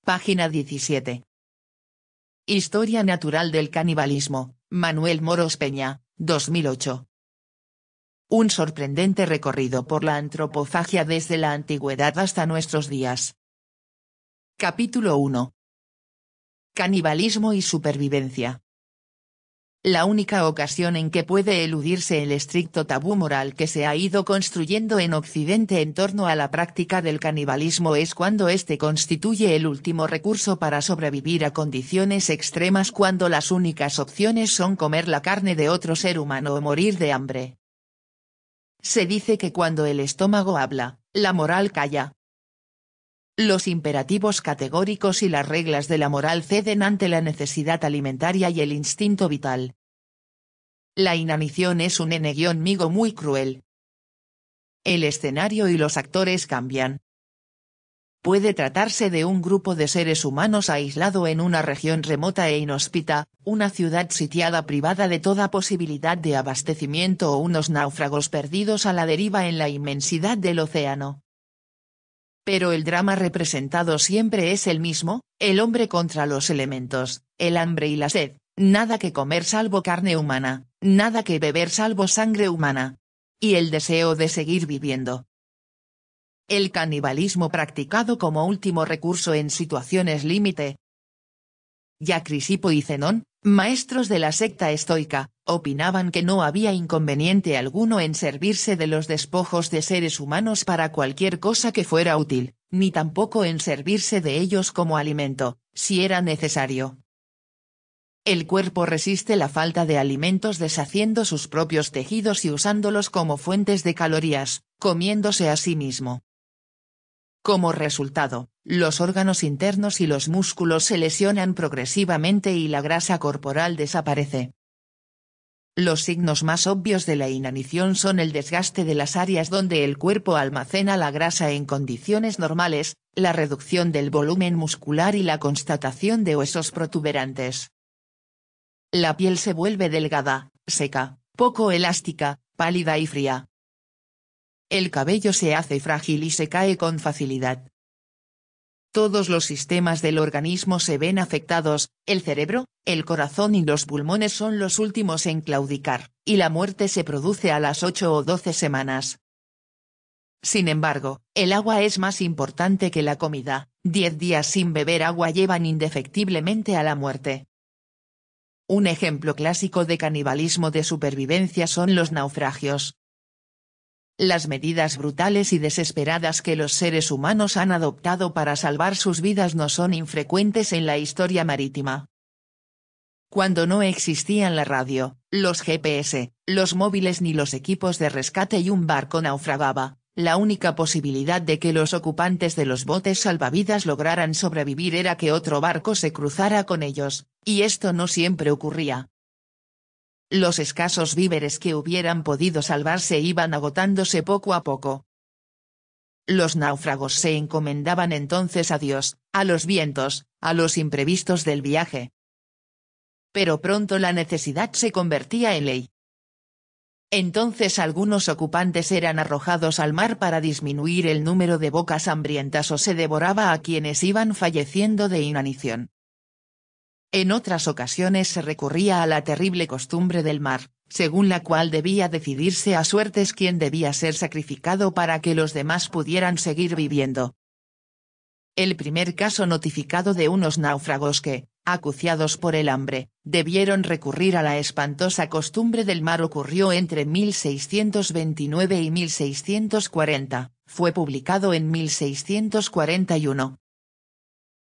Página 17. Historia natural del canibalismo, Manuel Moros Peña, 2008. Un sorprendente recorrido por la antropofagia desde la antigüedad hasta nuestros días. Capítulo 1. Canibalismo y supervivencia. La única ocasión en que puede eludirse el estricto tabú moral que se ha ido construyendo en Occidente en torno a la práctica del canibalismo es cuando éste constituye el último recurso para sobrevivir a condiciones extremas, cuando las únicas opciones son comer la carne de otro ser humano o morir de hambre. Se dice que cuando el estómago habla, la moral calla. Los imperativos categóricos y las reglas de la moral ceden ante la necesidad alimentaria y el instinto vital. La inanición es un ene-migo muy cruel. El escenario y los actores cambian. Puede tratarse de un grupo de seres humanos aislado en una región remota e inhóspita, una ciudad sitiada privada de toda posibilidad de abastecimiento o unos náufragos perdidos a la deriva en la inmensidad del océano. Pero el drama representado siempre es el mismo: el hombre contra los elementos, el hambre y la sed, nada que comer salvo carne humana, nada que beber salvo sangre humana. Y el deseo de seguir viviendo. El canibalismo practicado como último recurso en situaciones límite. Ya Crisipo y Zenón, maestros de la secta estoica, opinaban que no había inconveniente alguno en servirse de los despojos de seres humanos para cualquier cosa que fuera útil, ni tampoco en servirse de ellos como alimento, si era necesario. El cuerpo resiste la falta de alimentos deshaciendo sus propios tejidos y usándolos como fuentes de calorías, comiéndose a sí mismo. Como resultado, los órganos internos y los músculos se lesionan progresivamente y la grasa corporal desaparece. Los signos más obvios de la inanición son el desgaste de las áreas donde el cuerpo almacena la grasa en condiciones normales, la reducción del volumen muscular y la constatación de huesos protuberantes. La piel se vuelve delgada, seca, poco elástica, pálida y fría. El cabello se hace frágil y se cae con facilidad. Todos los sistemas del organismo se ven afectados: el cerebro, el corazón y los pulmones son los últimos en claudicar, y la muerte se produce a las 8 o 12 semanas. Sin embargo, el agua es más importante que la comida. 10 días sin beber agua llevan indefectiblemente a la muerte. Un ejemplo clásico de canibalismo de supervivencia son los naufragios. Las medidas brutales y desesperadas que los seres humanos han adoptado para salvar sus vidas no son infrecuentes en la historia marítima. Cuando no existían la radio, los GPS, los móviles ni los equipos de rescate y un barco naufragaba, la única posibilidad de que los ocupantes de los botes salvavidas lograran sobrevivir era que otro barco se cruzara con ellos, y esto no siempre ocurría. Los escasos víveres que hubieran podido salvarse iban agotándose poco a poco. Los náufragos se encomendaban entonces a Dios, a los vientos, a los imprevistos del viaje. Pero pronto la necesidad se convertía en ley. Entonces algunos ocupantes eran arrojados al mar para disminuir el número de bocas hambrientas o se devoraba a quienes iban falleciendo de inanición. En otras ocasiones se recurría a la terrible costumbre del mar, según la cual debía decidirse a suertes quién debía ser sacrificado para que los demás pudieran seguir viviendo. El primer caso notificado de unos náufragos que, acuciados por el hambre, debieron recurrir a la espantosa costumbre del mar ocurrió entre 1629 y 1640, fue publicado en 1641.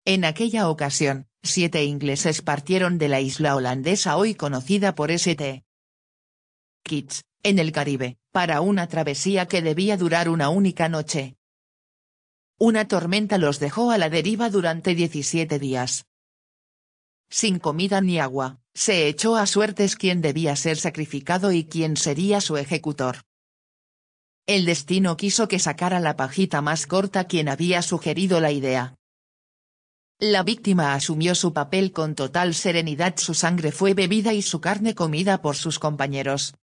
En aquella ocasión, 7 ingleses partieron de la isla holandesa hoy conocida por St. Kitts, en el Caribe, para una travesía que debía durar una única noche. Una tormenta los dejó a la deriva durante 17 días. Sin comida ni agua, se echó a suertes quién debía ser sacrificado y quién sería su ejecutor. El destino quiso que sacara la pajita más corta quien había sugerido la idea. La víctima asumió su papel con total serenidad, su sangre fue bebida y su carne comida por sus compañeros.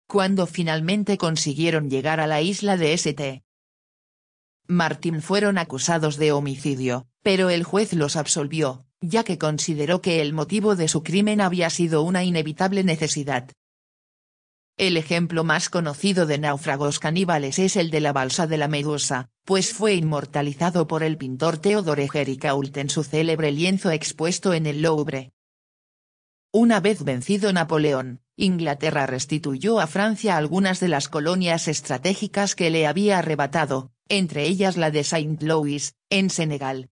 Cuando finalmente consiguieron llegar a la isla de St. Martin fueron acusados de homicidio, pero el juez los absolvió, ya que consideró que el motivo de su crimen había sido una inevitable necesidad. El ejemplo más conocido de náufragos caníbales es el de la balsa de la Medusa, pues fue inmortalizado por el pintor Theodore Géricault en su célebre lienzo expuesto en el Louvre. Una vez vencido Napoleón, Inglaterra restituyó a Francia algunas de las colonias estratégicas que le había arrebatado, entre ellas la de Saint-Louis, en Senegal.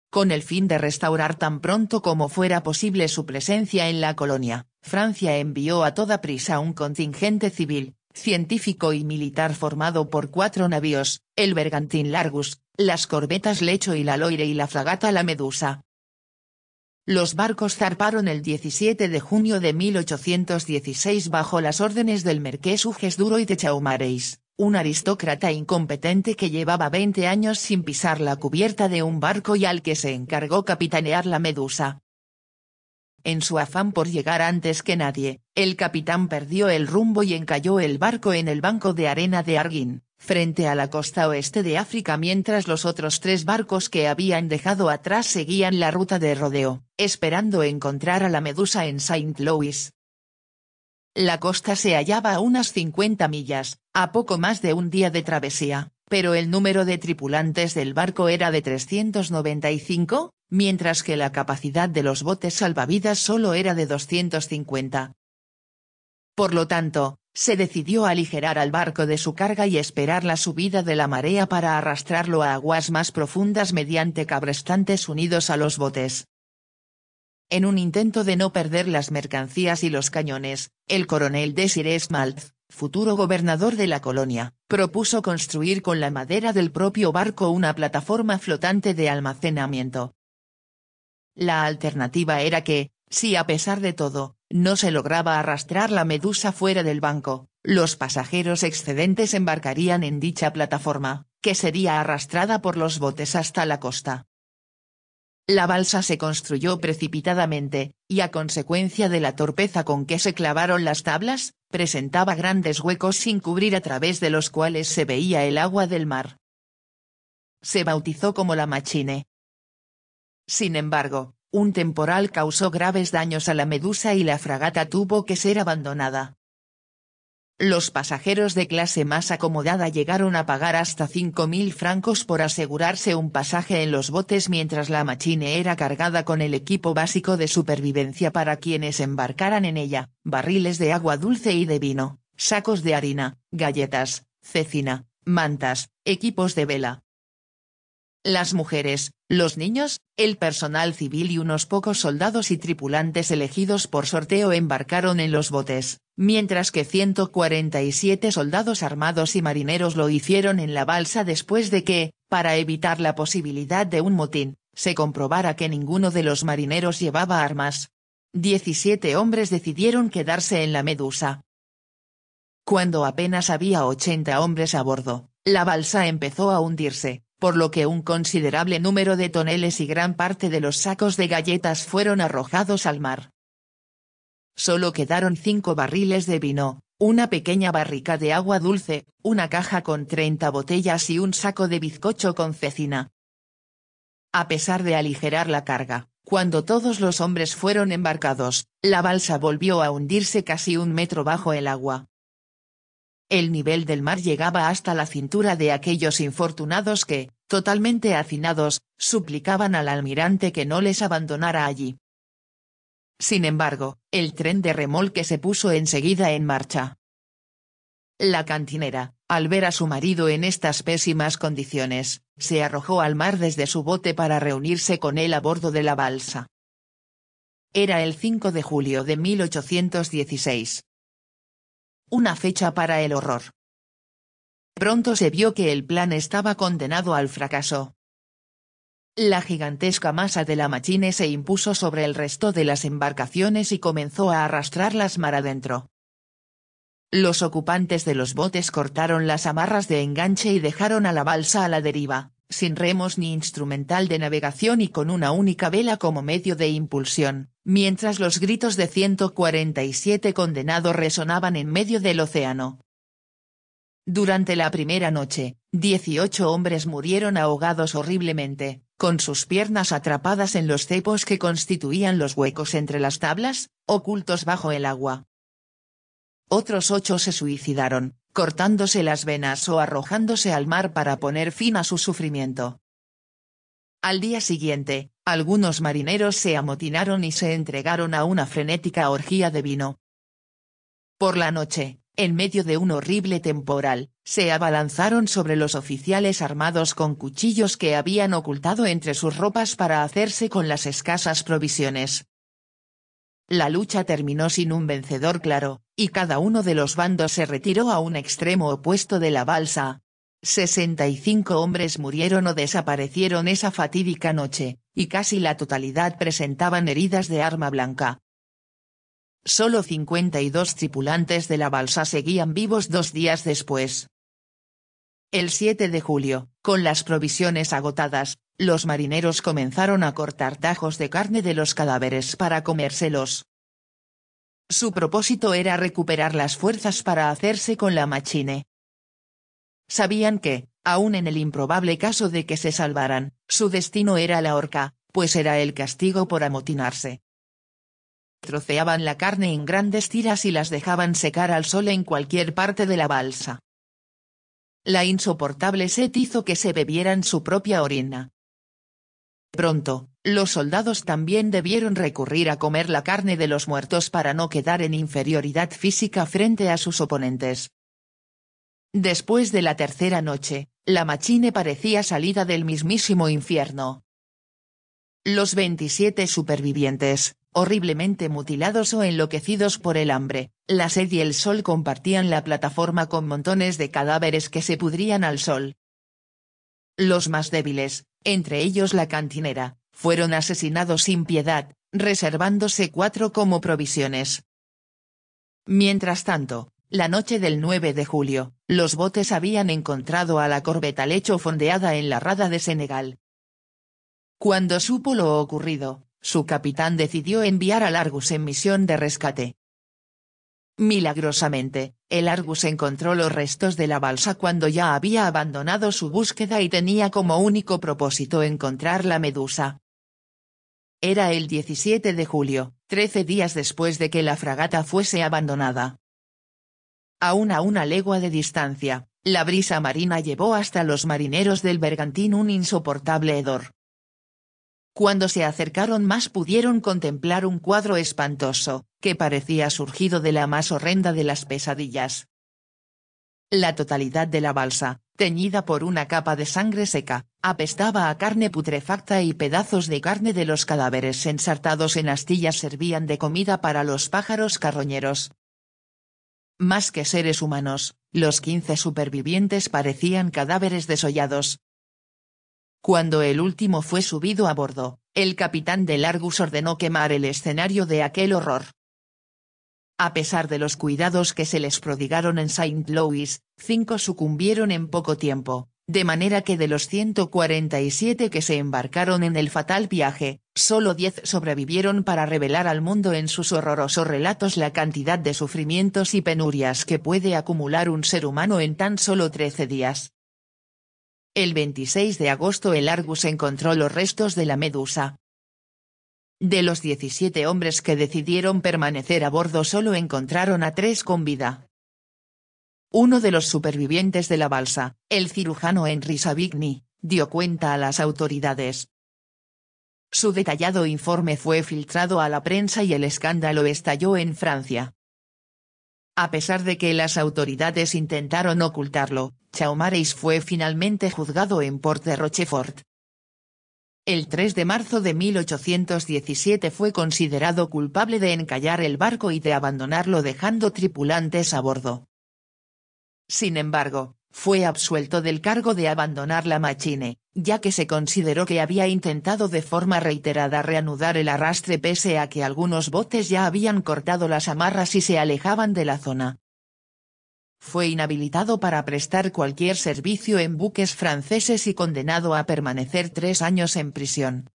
Con el fin de restaurar tan pronto como fuera posible su presencia en la colonia, Francia envió a toda prisa un contingente civil, científico y militar formado por 4 navíos, el bergantín Largus, las corbetas Lecho y la Loire y la fragata La Medusa. Los barcos zarparon el 17 de junio de 1816 bajo las órdenes del marqués Hugues Duroy de Chaumareys, un aristócrata incompetente que llevaba 20 años sin pisar la cubierta de un barco y al que se encargó capitanear la Medusa. En su afán por llegar antes que nadie, el capitán perdió el rumbo y encalló el barco en el banco de arena de Arguin, frente a la costa oeste de África, mientras los otros 3 barcos que habían dejado atrás seguían la ruta de rodeo, esperando encontrar a la Medusa en Saint-Louis. La costa se hallaba a unas 50 millas, a poco más de un día de travesía, pero el número de tripulantes del barco era de 395, mientras que la capacidad de los botes salvavidas solo era de 250. Por lo tanto, se decidió aligerar al barco de su carga y esperar la subida de la marea para arrastrarlo a aguas más profundas mediante cabrestantes unidos a los botes. En un intento de no perder las mercancías y los cañones, el coronel Désiré Smaltz, futuro gobernador de la colonia, propuso construir con la madera del propio barco una plataforma flotante de almacenamiento. La alternativa era que, si a pesar de todo, no se lograba arrastrar la Medusa fuera del banco, los pasajeros excedentes embarcarían en dicha plataforma, que sería arrastrada por los botes hasta la costa. La balsa se construyó precipitadamente, y a consecuencia de la torpeza con que se clavaron las tablas, presentaba grandes huecos sin cubrir a través de los cuales se veía el agua del mar. Se bautizó como la Machine. Sin embargo, un temporal causó graves daños a la Medusa y la fragata tuvo que ser abandonada. Los pasajeros de clase más acomodada llegaron a pagar hasta 5.000 francos por asegurarse un pasaje en los botes mientras la Machine era cargada con el equipo básico de supervivencia para quienes embarcaran en ella, barriles de agua dulce y de vino, sacos de harina, galletas, cecina, mantas, equipos de vela. Las mujeres, los niños, el personal civil y unos pocos soldados y tripulantes elegidos por sorteo embarcaron en los botes, mientras que 147 soldados armados y marineros lo hicieron en la balsa después de que, para evitar la posibilidad de un motín, se comprobara que ninguno de los marineros llevaba armas. 17 hombres decidieron quedarse en la Medusa. Cuando apenas había 80 hombres a bordo, la balsa empezó a hundirse, por lo que un considerable número de toneles y gran parte de los sacos de galletas fueron arrojados al mar. Solo quedaron 5 barriles de vino, una pequeña barrica de agua dulce, una caja con 30 botellas y un saco de bizcocho con cecina. A pesar de aligerar la carga, cuando todos los hombres fueron embarcados, la balsa volvió a hundirse casi 1 metro bajo el agua. El nivel del mar llegaba hasta la cintura de aquellos infortunados que, totalmente hacinados, suplicaban al almirante que no les abandonara allí. Sin embargo, el tren de remolque se puso enseguida en marcha. La cantinera, al ver a su marido en estas pésimas condiciones, se arrojó al mar desde su bote para reunirse con él a bordo de la balsa. Era el 5 de julio de 1816. Una fecha para el horror. Pronto se vio que el plan estaba condenado al fracaso. La gigantesca masa de la Machine se impuso sobre el resto de las embarcaciones y comenzó a arrastrarlas mar adentro. Los ocupantes de los botes cortaron las amarras de enganche y dejaron a la balsa a la deriva, sin remos ni instrumental de navegación y con una única vela como medio de impulsión, mientras los gritos de 147 condenados resonaban en medio del océano. Durante la primera noche, 18 hombres murieron ahogados horriblemente, con sus piernas atrapadas en los cepos que constituían los huecos entre las tablas, ocultos bajo el agua. Otros 8 se suicidaron, cortándose las venas o arrojándose al mar para poner fin a su sufrimiento. Al día siguiente, algunos marineros se amotinaron y se entregaron a una frenética orgía de vino. Por la noche, en medio de un horrible temporal, se abalanzaron sobre los oficiales armados con cuchillos que habían ocultado entre sus ropas para hacerse con las escasas provisiones. La lucha terminó sin un vencedor claro, y cada uno de los bandos se retiró a un extremo opuesto de la balsa. 65 hombres murieron o desaparecieron esa fatídica noche, y casi la totalidad presentaban heridas de arma blanca. Solo 52 tripulantes de la balsa seguían vivos 2 días después. El 7 de julio, con las provisiones agotadas, los marineros comenzaron a cortar tajos de carne de los cadáveres para comérselos. Su propósito era recuperar las fuerzas para hacerse con la Machine. Sabían que, aun en el improbable caso de que se salvaran, su destino era la horca, pues era el castigo por amotinarse. Troceaban la carne en grandes tiras y las dejaban secar al sol en cualquier parte de la balsa. La insoportable sed hizo que se bebieran su propia orina. Pronto, los soldados también debieron recurrir a comer la carne de los muertos para no quedar en inferioridad física frente a sus oponentes. Después de la tercera noche, la Machine parecía salida del mismísimo infierno. Los 27 supervivientes, horriblemente mutilados o enloquecidos por el hambre, la sed y el sol compartían la plataforma con montones de cadáveres que se pudrían al sol. Los más débiles, entre ellos la cantinera, fueron asesinados sin piedad, reservándose 4 como provisiones. Mientras tanto, la noche del 9 de julio, los botes habían encontrado a la corbeta Lecho fondeada en la rada de Senegal. Cuando supo lo ocurrido, su capitán decidió enviar al Argus en misión de rescate. Milagrosamente, el Argus encontró los restos de la balsa cuando ya había abandonado su búsqueda y tenía como único propósito encontrar la Medusa. Era el 17 de julio, 13 días después de que la fragata fuese abandonada. Aún a una legua de distancia, la brisa marina llevó hasta los marineros del bergantín un insoportable hedor. Cuando se acercaron más pudieron contemplar un cuadro espantoso, que parecía surgido de la más horrenda de las pesadillas. La totalidad de la balsa, teñida por una capa de sangre seca, apestaba a carne putrefacta y pedazos de carne de los cadáveres ensartados en astillas servían de comida para los pájaros carroñeros. Más que seres humanos, los 15 supervivientes parecían cadáveres desollados. Cuando el último fue subido a bordo, el capitán del Argus ordenó quemar el escenario de aquel horror. A pesar de los cuidados que se les prodigaron en Saint Louis, 5 sucumbieron en poco tiempo, de manera que de los 147 que se embarcaron en el fatal viaje, solo 10 sobrevivieron para revelar al mundo en sus horrorosos relatos la cantidad de sufrimientos y penurias que puede acumular un ser humano en tan solo 13 días. El 26 de agosto el Argus encontró los restos de la Medusa. De los 17 hombres que decidieron permanecer a bordo solo encontraron a 3 con vida. Uno de los supervivientes de la balsa, el cirujano Henry Savigny, dio cuenta a las autoridades. Su detallado informe fue filtrado a la prensa y el escándalo estalló en Francia. A pesar de que las autoridades intentaron ocultarlo, Chaumareys fue finalmente juzgado en Port de Rochefort. El 3 de marzo de 1817 fue considerado culpable de encallar el barco y de abandonarlo dejando tripulantes a bordo. Sin embargo, fue absuelto del cargo de abandonar la Machine, ya que se consideró que había intentado de forma reiterada reanudar el arrastre pese a que algunos botes ya habían cortado las amarras y se alejaban de la zona. Fue inhabilitado para prestar cualquier servicio en buques franceses y condenado a permanecer 3 años en prisión.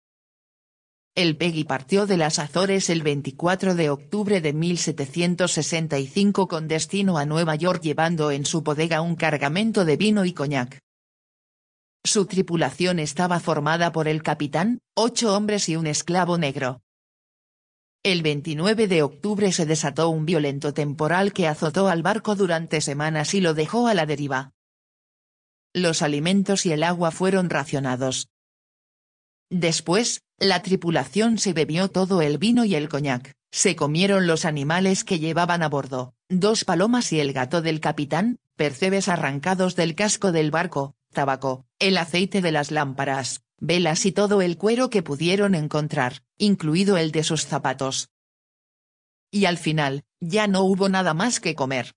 El Peggy partió de las Azores el 24 de octubre de 1765 con destino a Nueva York llevando en su bodega un cargamento de vino y coñac. Su tripulación estaba formada por el capitán, 8 hombres y un esclavo negro. El 29 de octubre se desató un violento temporal que azotó al barco durante semanas y lo dejó a la deriva. Los alimentos y el agua fueron racionados. Después, la tripulación se bebió todo el vino y el coñac, se comieron los animales que llevaban a bordo, 2 palomas y el gato del capitán, percebes arrancados del casco del barco, tabaco, el aceite de las lámparas, velas y todo el cuero que pudieron encontrar, incluido el de sus zapatos. Y al final, ya no hubo nada más que comer.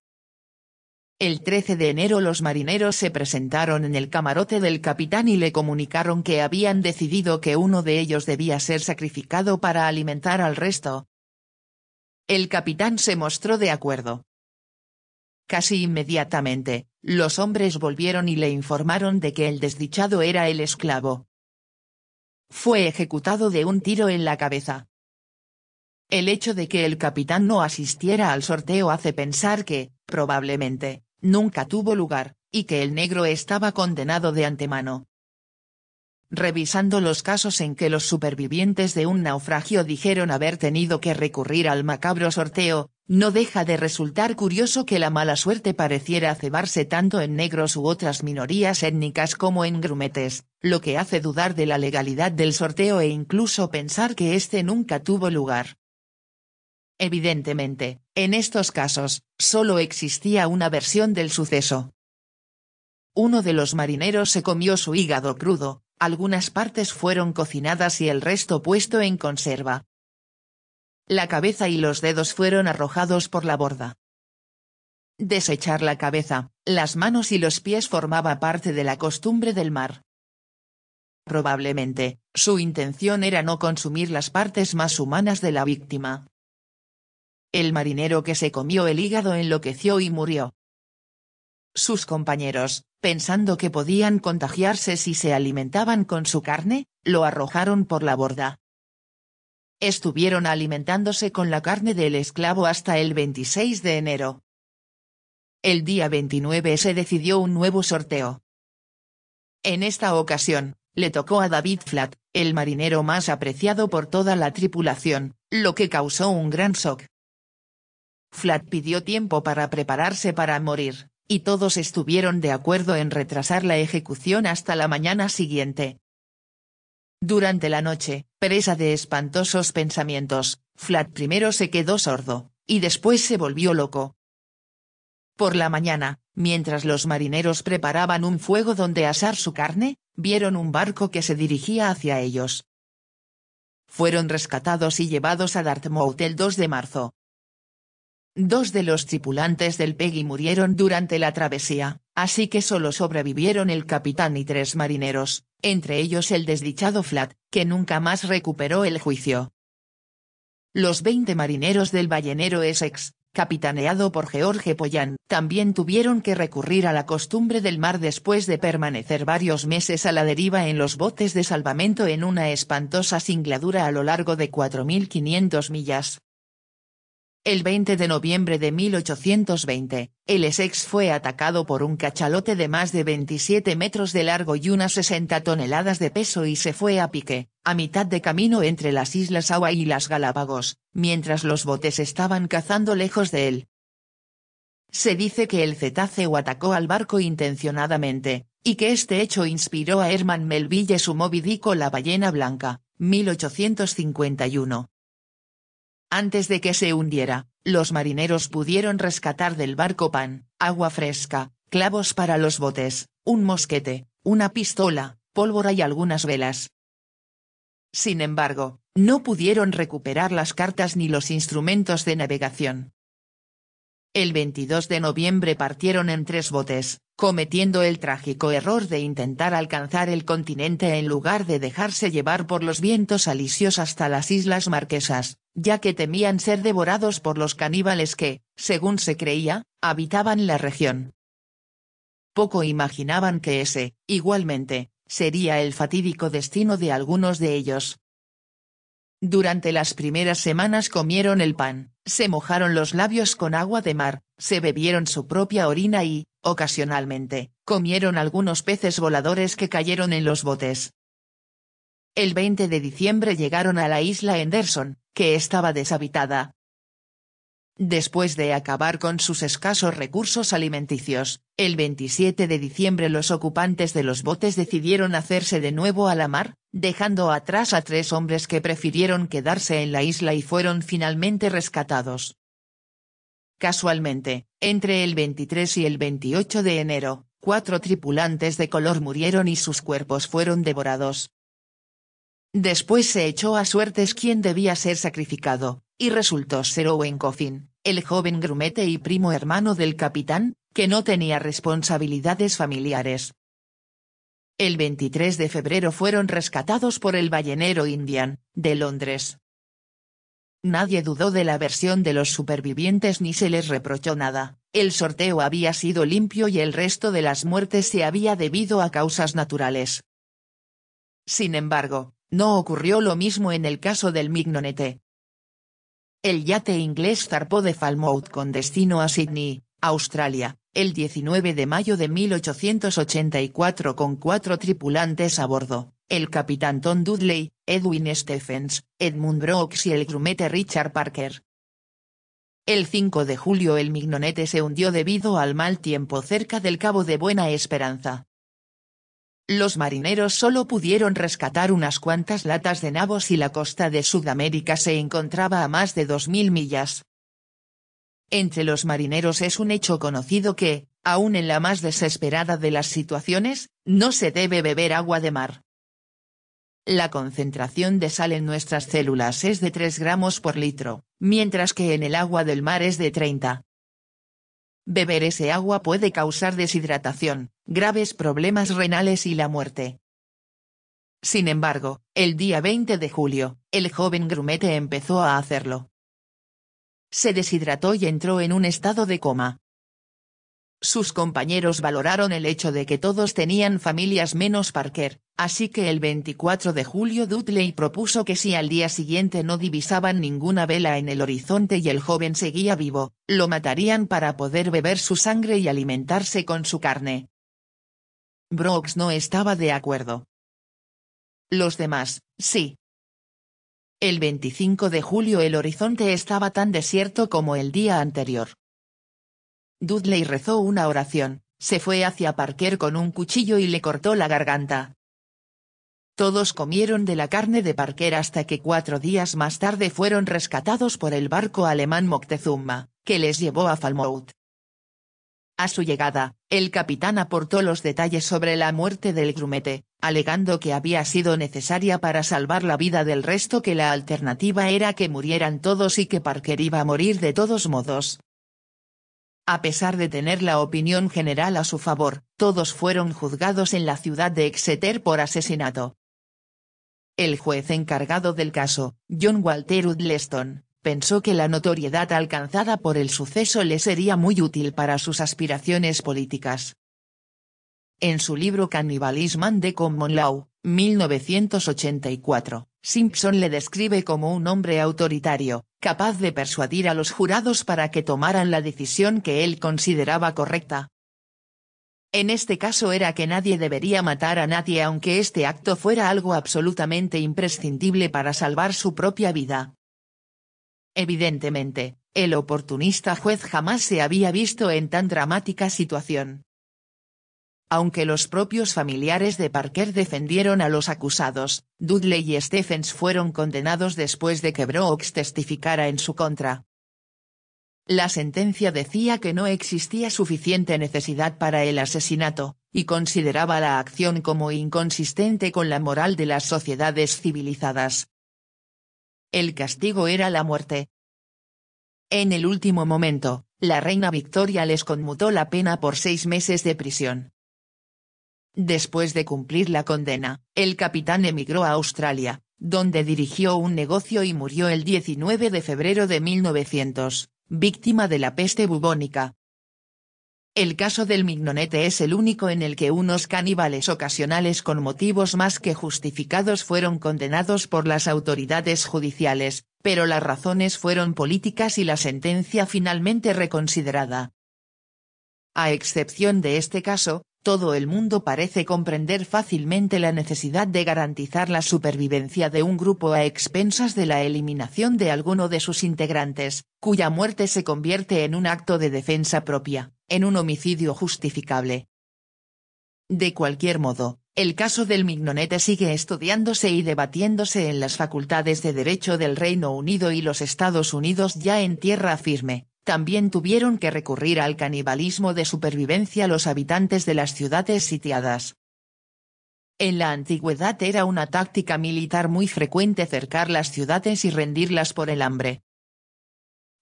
El 13 de enero los marineros se presentaron en el camarote del capitán y le comunicaron que habían decidido que uno de ellos debía ser sacrificado para alimentar al resto. El capitán se mostró de acuerdo. Casi inmediatamente, los hombres volvieron y le informaron de que el desdichado era el esclavo. Fue ejecutado de un tiro en la cabeza. El hecho de que el capitán no asistiera al sorteo hace pensar que, probablemente, nunca tuvo lugar, y que el negro estaba condenado de antemano. Revisando los casos en que los supervivientes de un naufragio dijeron haber tenido que recurrir al macabro sorteo, no deja de resultar curioso que la mala suerte pareciera cebarse tanto en negros u otras minorías étnicas como en grumetes, lo que hace dudar de la legalidad del sorteo e incluso pensar que este nunca tuvo lugar. Evidentemente, en estos casos, solo existía una versión del suceso. Uno de los marineros se comió su hígado crudo, algunas partes fueron cocinadas y el resto puesto en conserva. La cabeza y los dedos fueron arrojados por la borda. Desechar la cabeza, las manos y los pies formaba parte de la costumbre del mar. Probablemente, su intención era no consumir las partes más humanas de la víctima. El marinero que se comió el hígado enloqueció y murió. Sus compañeros, pensando que podían contagiarse si se alimentaban con su carne, lo arrojaron por la borda. Estuvieron alimentándose con la carne del esclavo hasta el 26 de enero. El día 29 se decidió un nuevo sorteo. En esta ocasión, le tocó a David Flat, el marinero más apreciado por toda la tripulación, lo que causó un gran shock. Flat pidió tiempo para prepararse para morir, y todos estuvieron de acuerdo en retrasar la ejecución hasta la mañana siguiente. Durante la noche, presa de espantosos pensamientos, Flat primero se quedó sordo, y después se volvió loco. Por la mañana, mientras los marineros preparaban un fuego donde asar su carne, vieron un barco que se dirigía hacia ellos. Fueron rescatados y llevados a Dartmouth el 2 de marzo. 2 de los tripulantes del Peggy murieron durante la travesía, así que solo sobrevivieron el capitán y 3 marineros, entre ellos el desdichado Flat, que nunca más recuperó el juicio. Los 20 marineros del ballenero Essex, capitaneado por George Pollan, también tuvieron que recurrir a la costumbre del mar después de permanecer varios meses a la deriva en los botes de salvamento en una espantosa singladura a lo largo de 4.500 millas. El 20 de noviembre de 1820, el Essex fue atacado por un cachalote de más de 27 metros de largo y unas 60 toneladas de peso y se fue a pique, a mitad de camino entre las Islas Hawaii y las Galápagos, mientras los botes estaban cazando lejos de él. Se dice que el cetáceo atacó al barco intencionadamente, y que este hecho inspiró a Herman Melville su Moby Dick o la ballena blanca, 1851. Antes de que se hundiera, los marineros pudieron rescatar del barco pan, agua fresca, clavos para los botes, un mosquete, una pistola, pólvora y algunas velas. Sin embargo, no pudieron recuperar las cartas ni los instrumentos de navegación. El 22 de noviembre partieron en 3 botes, cometiendo el trágico error de intentar alcanzar el continente en lugar de dejarse llevar por los vientos alisios hasta las Islas Marquesas, ya que temían ser devorados por los caníbales que, según se creía, habitaban la región. Poco imaginaban que ese, igualmente, sería el fatídico destino de algunos de ellos. Durante las primeras semanas comieron el pan, se mojaron los labios con agua de mar, se bebieron su propia orina y, Ocasionalmente, comieron algunos peces voladores que cayeron en los botes. El 20 de diciembre llegaron a la isla Henderson, que estaba deshabitada. Después de acabar con sus escasos recursos alimenticios, el 27 de diciembre los ocupantes de los botes decidieron hacerse de nuevo a la mar, dejando atrás a 3 hombres que prefirieron quedarse en la isla y fueron finalmente rescatados. Casualmente, entre el 23 y el 28 de enero, 4 tripulantes de color murieron y sus cuerpos fueron devorados. Después se echó a suertes quién debía ser sacrificado, y resultó ser Owen Coffin, el joven grumete y primo hermano del capitán, que no tenía responsabilidades familiares. El 23 de febrero fueron rescatados por el ballenero Indian, de Londres. Nadie dudó de la versión de los supervivientes ni se les reprochó nada, el sorteo había sido limpio y el resto de las muertes se había debido a causas naturales. Sin embargo, no ocurrió lo mismo en el caso del Mignonette. El yate inglés zarpó de Falmouth con destino a Sydney, Australia, el 19 de mayo de 1884 con 4 tripulantes a bordo, el capitán Tom Dudley, Edwin Stephens, Edmund Brooks y el grumete Richard Parker. El 5 de julio el Mignonette se hundió debido al mal tiempo cerca del Cabo de Buena Esperanza. Los marineros solo pudieron rescatar unas cuantas latas de nabos y la costa de Sudamérica se encontraba a más de 2000 millas. Entre los marineros es un hecho conocido que, aun en la más desesperada de las situaciones, no se debe beber agua de mar. La concentración de sal en nuestras células es de 3 gramos por litro, mientras que en el agua del mar es de 30. Beber ese agua puede causar deshidratación, graves problemas renales y la muerte. Sin embargo, el día 20 de julio, el joven grumete empezó a hacerlo. Se deshidrató y entró en un estado de coma. Sus compañeros valoraron el hecho de que todos tenían familias menos Parker, así que el 24 de julio Dudley propuso que si al día siguiente no divisaban ninguna vela en el horizonte y el joven seguía vivo, lo matarían para poder beber su sangre y alimentarse con su carne. Brooks no estaba de acuerdo. Los demás, sí. El 25 de julio el horizonte estaba tan desierto como el día anterior. Dudley rezó una oración, se fue hacia Parker con un cuchillo y le cortó la garganta. Todos comieron de la carne de Parker hasta que 4 días más tarde fueron rescatados por el barco alemán Moctezuma, que les llevó a Falmouth. A su llegada, el capitán aportó los detalles sobre la muerte del grumete, alegando que había sido necesaria para salvar la vida del resto, que la alternativa era que murieran todos y que Parker iba a morir de todos modos. A pesar de tener la opinión general a su favor, todos fueron juzgados en la ciudad de Exeter por asesinato. El juez encargado del caso, John Walter Udleston, pensó que la notoriedad alcanzada por el suceso le sería muy útil para sus aspiraciones políticas. En su libro Cannibalism and the Common Law, 1984, Simpson le describe como un hombre autoritario, capaz de persuadir a los jurados para que tomaran la decisión que él consideraba correcta. En este caso era que nadie debería matar a nadie aunque este acto fuera algo absolutamente imprescindible para salvar su propia vida. Evidentemente, el oportunista juez jamás se había visto en tan dramática situación. Aunque los propios familiares de Parker defendieron a los acusados, Dudley y Stephens fueron condenados después de que Brooks testificara en su contra. La sentencia decía que no existía suficiente necesidad para el asesinato, y consideraba la acción como inconsistente con la moral de las sociedades civilizadas. El castigo era la muerte. En el último momento, la reina Victoria les conmutó la pena por 6 meses de prisión. Después de cumplir la condena, el capitán emigró a Australia, donde dirigió un negocio y murió el 19 de febrero de 1900, víctima de la peste bubónica. El caso del Mignonette es el único en el que unos caníbales ocasionales con motivos más que justificados fueron condenados por las autoridades judiciales, pero las razones fueron políticas y la sentencia finalmente reconsiderada. A excepción de este caso, todo el mundo parece comprender fácilmente la necesidad de garantizar la supervivencia de un grupo a expensas de la eliminación de alguno de sus integrantes, cuya muerte se convierte en un acto de defensa propia, en un homicidio justificable. De cualquier modo, el caso del mignonete sigue estudiándose y debatiéndose en las facultades de Derecho del Reino Unido y los Estados Unidos ya en tierra firme. También tuvieron que recurrir al canibalismo de supervivencia los habitantes de las ciudades sitiadas. En la antigüedad era una táctica militar muy frecuente cercar las ciudades y rendirlas por el hambre.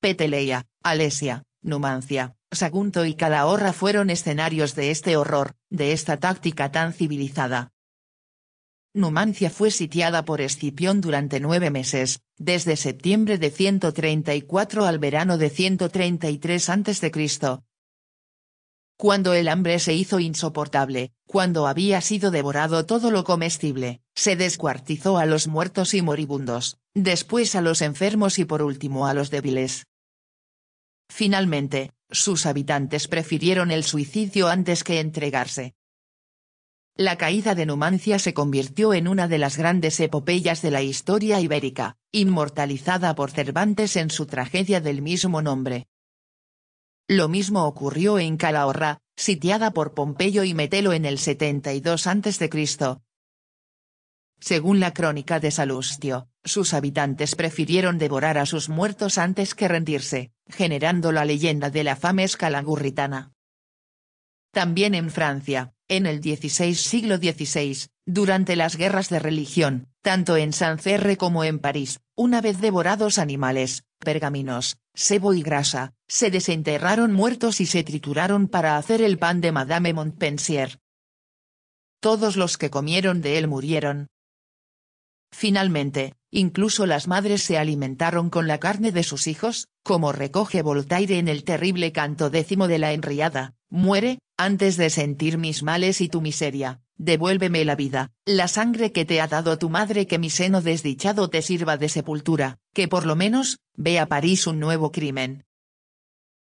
Peteleia, Alesia, Numancia, Sagunto y Calahorra fueron escenarios de este horror, de esta táctica tan civilizada. Numancia fue sitiada por Escipión durante 9 meses, desde septiembre de 134 al verano de 133 a.C. Cuando el hambre se hizo insoportable, cuando había sido devorado todo lo comestible, se descuartizó a los muertos y moribundos, después a los enfermos y por último a los débiles. Finalmente, sus habitantes prefirieron el suicidio antes que entregarse. La caída de Numancia se convirtió en una de las grandes epopeyas de la historia ibérica, inmortalizada por Cervantes en su tragedia del mismo nombre. Lo mismo ocurrió en Calahorra, sitiada por Pompeyo y Metelo en el 72 a.C. Según la crónica de Salustio, sus habitantes prefirieron devorar a sus muertos antes que rendirse, generando la leyenda de la fame escalagurritana. También en Francia, en el siglo XVI, durante las guerras de religión, tanto en Sancerre como en París, una vez devorados animales, pergaminos, sebo y grasa, se desenterraron muertos y se trituraron para hacer el pan de Madame Montpensier. Todos los que comieron de él murieron. Finalmente, incluso las madres se alimentaron con la carne de sus hijos, como recoge Voltaire en el terrible canto 10 de la Henriada: muere, antes de sentir mis males y tu miseria, devuélveme la vida, la sangre que te ha dado tu madre, que mi seno desdichado te sirva de sepultura, que por lo menos, ve a París un nuevo crimen.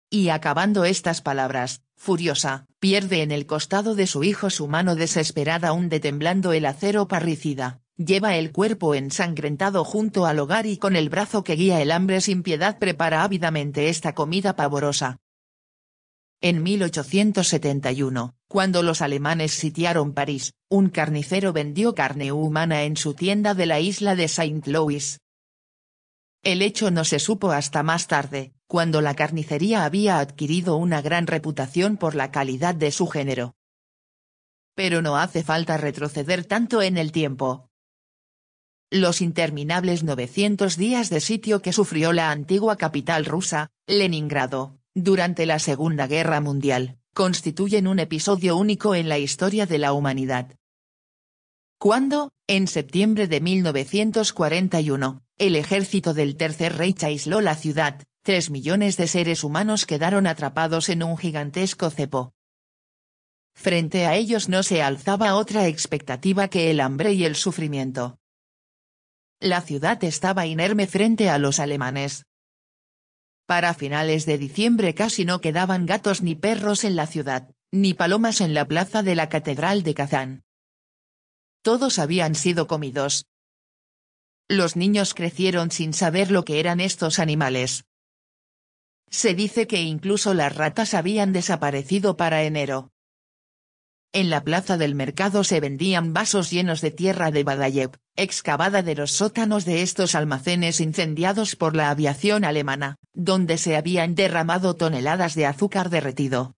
Y acabando estas palabras, furiosa, pierde en el costado de su hijo su mano desesperada, hunde temblando el acero parricida, lleva el cuerpo ensangrentado junto al hogar y con el brazo que guía el hambre sin piedad prepara ávidamente esta comida pavorosa. En 1871, cuando los alemanes sitiaron París, un carnicero vendió carne humana en su tienda de la isla de Saint Louis. El hecho no se supo hasta más tarde, cuando la carnicería había adquirido una gran reputación por la calidad de su género. Pero no hace falta retroceder tanto en el tiempo. Los interminables 900 días de sitio que sufrió la antigua capital rusa, Leningrado, durante la Segunda Guerra Mundial, constituyen un episodio único en la historia de la humanidad. Cuando, en septiembre de 1941, el ejército del Tercer Reich aisló la ciudad, 3 millones de seres humanos quedaron atrapados en un gigantesco cepo. Frente a ellos no se alzaba otra expectativa que el hambre y el sufrimiento. La ciudad estaba inerme frente a los alemanes. Para finales de diciembre casi no quedaban gatos ni perros en la ciudad, ni palomas en la plaza de la Catedral de Kazán. Todos habían sido comidos. Los niños crecieron sin saber lo que eran estos animales. Se dice que incluso las ratas habían desaparecido para enero. En la plaza del mercado se vendían vasos llenos de tierra de Badayev, excavada de los sótanos de estos almacenes incendiados por la aviación alemana, donde se habían derramado toneladas de azúcar derretido.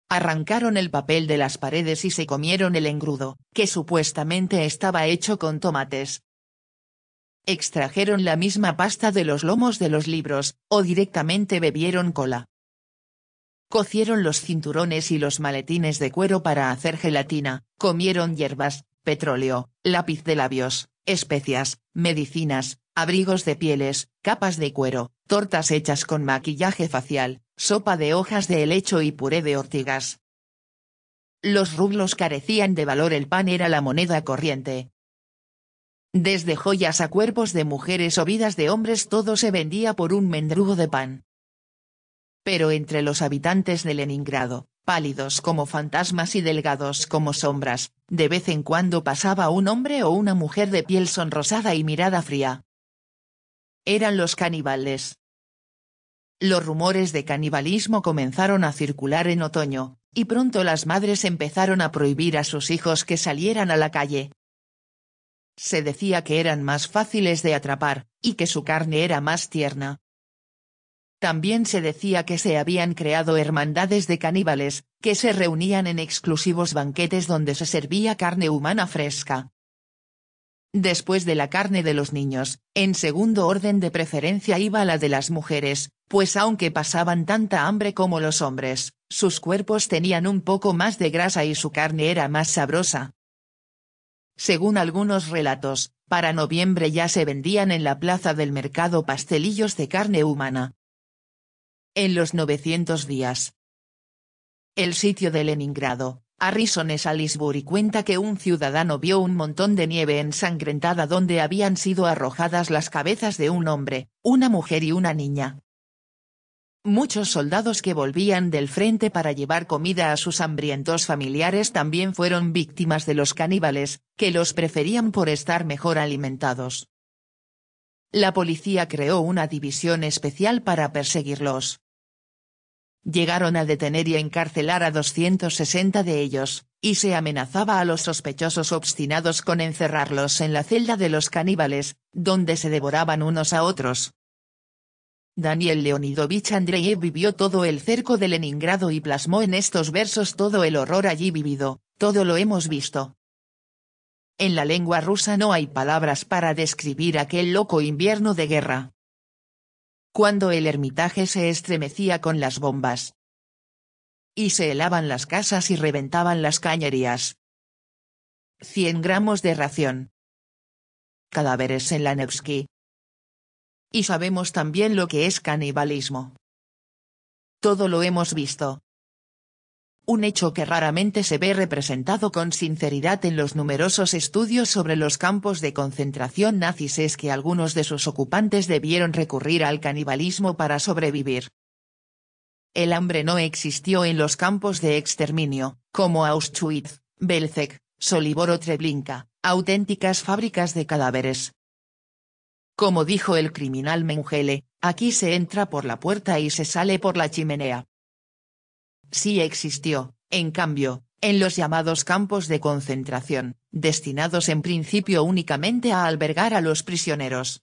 Arrancaron el papel de las paredes y se comieron el engrudo, que supuestamente estaba hecho con tomates. Extrajeron la misma pasta de los lomos de los libros, o directamente bebieron cola. Cocieron los cinturones y los maletines de cuero para hacer gelatina, comieron hierbas, petróleo, lápiz de labios, especias, medicinas, abrigos de pieles, capas de cuero, tortas hechas con maquillaje facial, sopa de hojas de helecho y puré de ortigas. Los rublos carecían de valor, el pan era la moneda corriente. Desde joyas a cuerpos de mujeres o vidas de hombres, todo se vendía por un mendrugo de pan. pero entre los habitantes de Leningrado, pálidos como fantasmas y delgados como sombras, de vez en cuando pasaba un hombre o una mujer de piel sonrosada y mirada fría. Eran los caníbales. Los rumores de canibalismo comenzaron a circular en otoño, y pronto las madres empezaron a prohibir a sus hijos que salieran a la calle. Se decía que eran más fáciles de atrapar, y que su carne era más tierna. También se decía que se habían creado hermandades de caníbales, que se reunían en exclusivos banquetes donde se servía carne humana fresca. Después de la carne de los niños, en segundo orden de preferencia iba la de las mujeres, pues aunque pasaban tanta hambre como los hombres, sus cuerpos tenían un poco más de grasa y su carne era más sabrosa. Según algunos relatos, para noviembre ya se vendían en la plaza del mercado pastelillos de carne humana. En los 900 días. El sitio de Leningrado. Harrison Salisbury cuenta que un ciudadano vio un montón de nieve ensangrentada donde habían sido arrojadas las cabezas de un hombre, una mujer y una niña. Muchos soldados que volvían del frente para llevar comida a sus hambrientos familiares también fueron víctimas de los caníbales, que los preferían por estar mejor alimentados. La policía creó una división especial para perseguirlos. Llegaron a detener y encarcelar a 260 de ellos, y se amenazaba a los sospechosos obstinados con encerrarlos en la celda de los caníbales, donde se devoraban unos a otros. Daniel Leonidovich Andreyev vivió todo el cerco de Leningrado y plasmó en estos versos todo el horror allí vivido, todo lo hemos visto. En la lengua rusa no hay palabras para describir aquel loco invierno de guerra. Cuando el Hermitage se estremecía con las bombas. Y se helaban las casas y reventaban las cañerías. 100 gramos de ración. Cadáveres en la Nevsky. Y sabemos también lo que es canibalismo. Todo lo hemos visto. Un hecho que raramente se ve representado con sinceridad en los numerosos estudios sobre los campos de concentración nazis es que algunos de sus ocupantes debieron recurrir al canibalismo para sobrevivir. El hambre no existió en los campos de exterminio, como Auschwitz, Belzec, Solibor o Treblinka, auténticas fábricas de cadáveres. Como dijo el criminal Mengele, aquí se entra por la puerta y se sale por la chimenea. Sí existió, en cambio, en los llamados campos de concentración, destinados en principio únicamente a albergar a los prisioneros.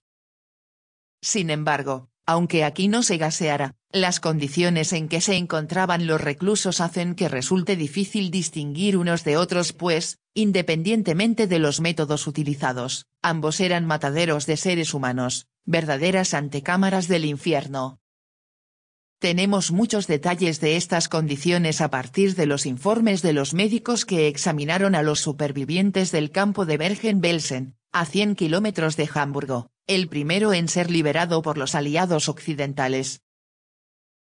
Sin embargo, aunque aquí no se gaseara, las condiciones en que se encontraban los reclusos hacen que resulte difícil distinguir unos de otros pues, independientemente de los métodos utilizados, ambos eran mataderos de seres humanos, verdaderas antecámaras del infierno. Tenemos muchos detalles de estas condiciones a partir de los informes de los médicos que examinaron a los supervivientes del campo de Bergen-Belsen, a 100 kilómetros de Hamburgo, el primero en ser liberado por los aliados occidentales.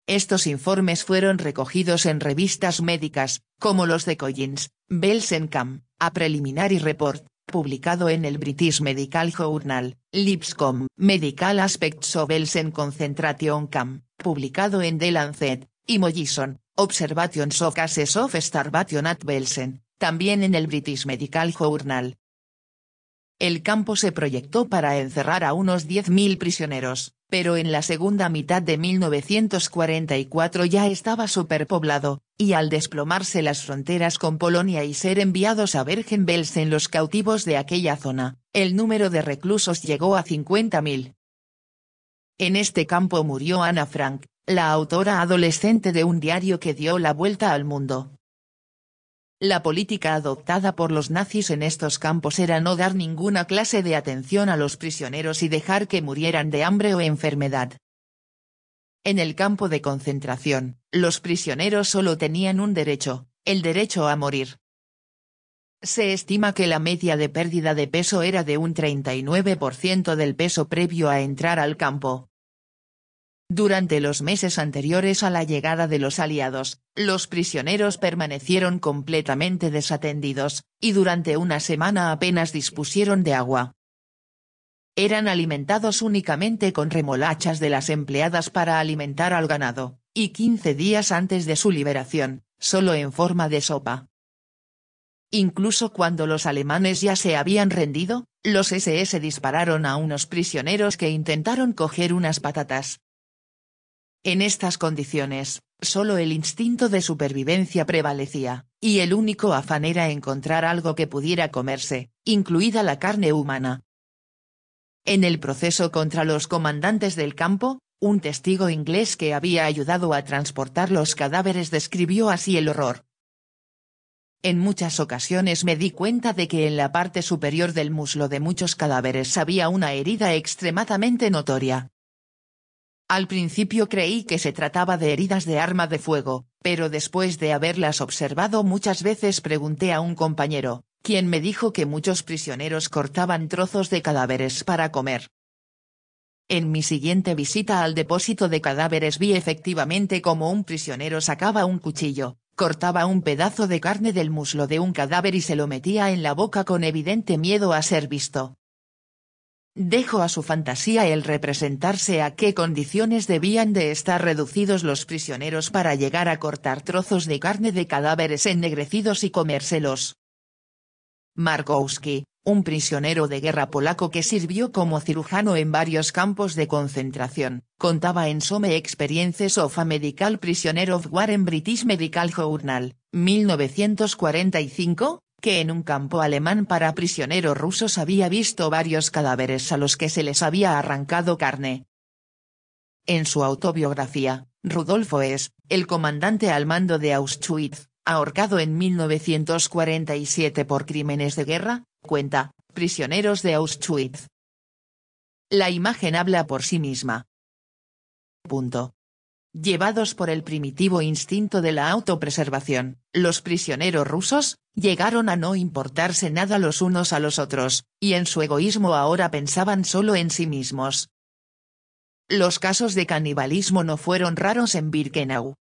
Estos informes fueron recogidos en revistas médicas, como los de Collins, Belsenkamp, A Preliminary Report, publicado en el British Medical Journal, Lipscomb, Medical Aspects of Belsen Concentration Camp, publicado en The Lancet, y Mollison, Observations of Cases of Starvation at Belsen, también en el British Medical Journal. El campo se proyectó para encerrar a unos 10.000 prisioneros, pero en la segunda mitad de 1944 ya estaba superpoblado, y al desplomarse las fronteras con Polonia y ser enviados a Bergen-Belsen los cautivos de aquella zona, el número de reclusos llegó a 50.000. En este campo murió Anna Frank, la autora adolescente de un diario que dio la vuelta al mundo. La política adoptada por los nazis en estos campos era no dar ninguna clase de atención a los prisioneros y dejar que murieran de hambre o enfermedad. En el campo de concentración, los prisioneros solo tenían un derecho, el derecho a morir. Se estima que la media de pérdida de peso era de un 39% del peso previo a entrar al campo. Durante los meses anteriores a la llegada de los aliados, los prisioneros permanecieron completamente desatendidos, y durante una semana apenas dispusieron de agua. Eran alimentados únicamente con remolachas de las empleadas para alimentar al ganado, y 15 días antes de su liberación, solo en forma de sopa. Incluso cuando los alemanes ya se habían rendido, los SS dispararon a unos prisioneros que intentaron coger unas patatas. En estas condiciones, solo el instinto de supervivencia prevalecía, y el único afán era encontrar algo que pudiera comerse, incluida la carne humana. En el proceso contra los comandantes del campo, un testigo inglés que había ayudado a transportar los cadáveres describió así el horror. En muchas ocasiones me di cuenta de que en la parte superior del muslo de muchos cadáveres había una herida extremadamente notoria. Al principio creí que se trataba de heridas de arma de fuego, pero después de haberlas observado muchas veces pregunté a un compañero, quien me dijo que muchos prisioneros cortaban trozos de cadáveres para comer. En mi siguiente visita al depósito de cadáveres vi efectivamente cómo un prisionero sacaba un cuchillo, cortaba un pedazo de carne del muslo de un cadáver y se lo metía en la boca con evidente miedo a ser visto. Dejo a su fantasía el representarse a qué condiciones debían de estar reducidos los prisioneros para llegar a cortar trozos de carne de cadáveres ennegrecidos y comérselos. Markowski, un prisionero de guerra polaco que sirvió como cirujano en varios campos de concentración, contaba en Some Experiences of a Medical Prisoner of War en British Medical Journal, 1945, que en un campo alemán para prisioneros rusos había visto varios cadáveres a los que se les había arrancado carne. En su autobiografía, Rudolfo Hess, el comandante al mando de Auschwitz, ahorcado en 1947 por crímenes de guerra, cuenta, prisioneros de Auschwitz. La imagen habla por sí misma. Llevados por el primitivo instinto de la autopreservación, los prisioneros rusos, llegaron a no importarse nada los unos a los otros, y en su egoísmo ahora pensaban solo en sí mismos. Los casos de canibalismo no fueron raros en Birkenau.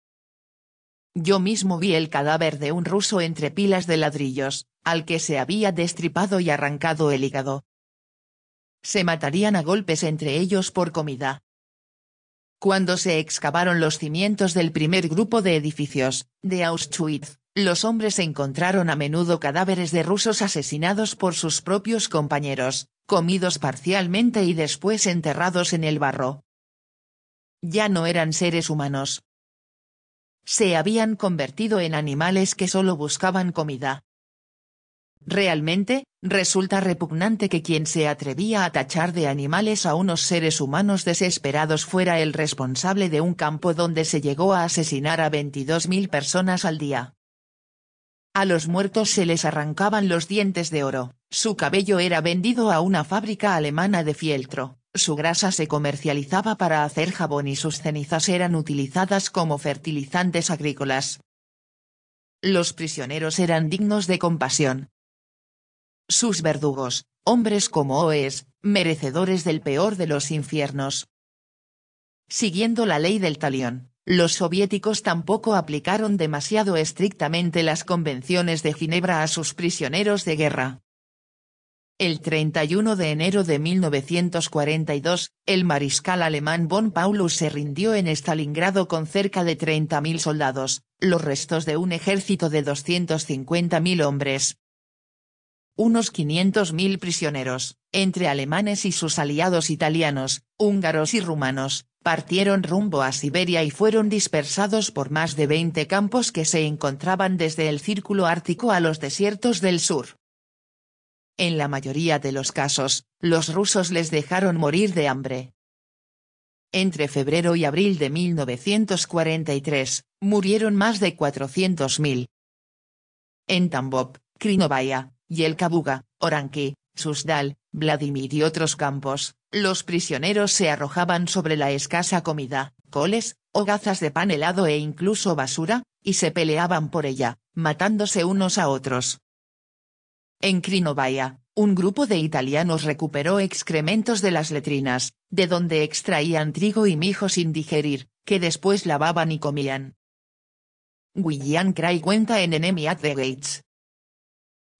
Yo mismo vi el cadáver de un ruso entre pilas de ladrillos, al que se había destripado y arrancado el hígado. Se matarían a golpes entre ellos por comida. Cuando se excavaron los cimientos del primer grupo de edificios, de Auschwitz, los hombres encontraron a menudo cadáveres de rusos asesinados por sus propios compañeros, comidos parcialmente y después enterrados en el barro. Ya no eran seres humanos. Se habían convertido en animales que solo buscaban comida. Realmente, resulta repugnante que quien se atrevía a tachar de animales a unos seres humanos desesperados fuera el responsable de un campo donde se llegó a asesinar a 22.000 personas al día. A los muertos se les arrancaban los dientes de oro, su cabello era vendido a una fábrica alemana de fieltro, su grasa se comercializaba para hacer jabón y sus cenizas eran utilizadas como fertilizantes agrícolas. Los prisioneros eran dignos de compasión. Sus verdugos, hombres como Oes, merecedores del peor de los infiernos. Siguiendo la ley del talión, los soviéticos tampoco aplicaron demasiado estrictamente las convenciones de Ginebra a sus prisioneros de guerra. El 31 de enero de 1942, el mariscal alemán von Paulus se rindió en Stalingrado con cerca de 30.000 soldados, los restos de un ejército de 250.000 hombres. Unos 500.000 prisioneros, entre alemanes y sus aliados italianos, húngaros y rumanos, partieron rumbo a Siberia y fueron dispersados por más de 20 campos que se encontraban desde el Círculo Ártico a los desiertos del sur. En la mayoría de los casos, los rusos les dejaron morir de hambre. Entre febrero y abril de 1943, murieron más de 400.000. En Tambov, Krinovaya, Yelkabuga, Oranki, Suzdal, Vladimir y otros campos, los prisioneros se arrojaban sobre la escasa comida, coles, hogazas de pan helado e incluso basura, y se peleaban por ella, matándose unos a otros. En Krinovaya, un grupo de italianos recuperó excrementos de las letrinas, de donde extraían trigo y mijo sin digerir, que después lavaban y comían. William Craig cuenta en Enemy at the Gates.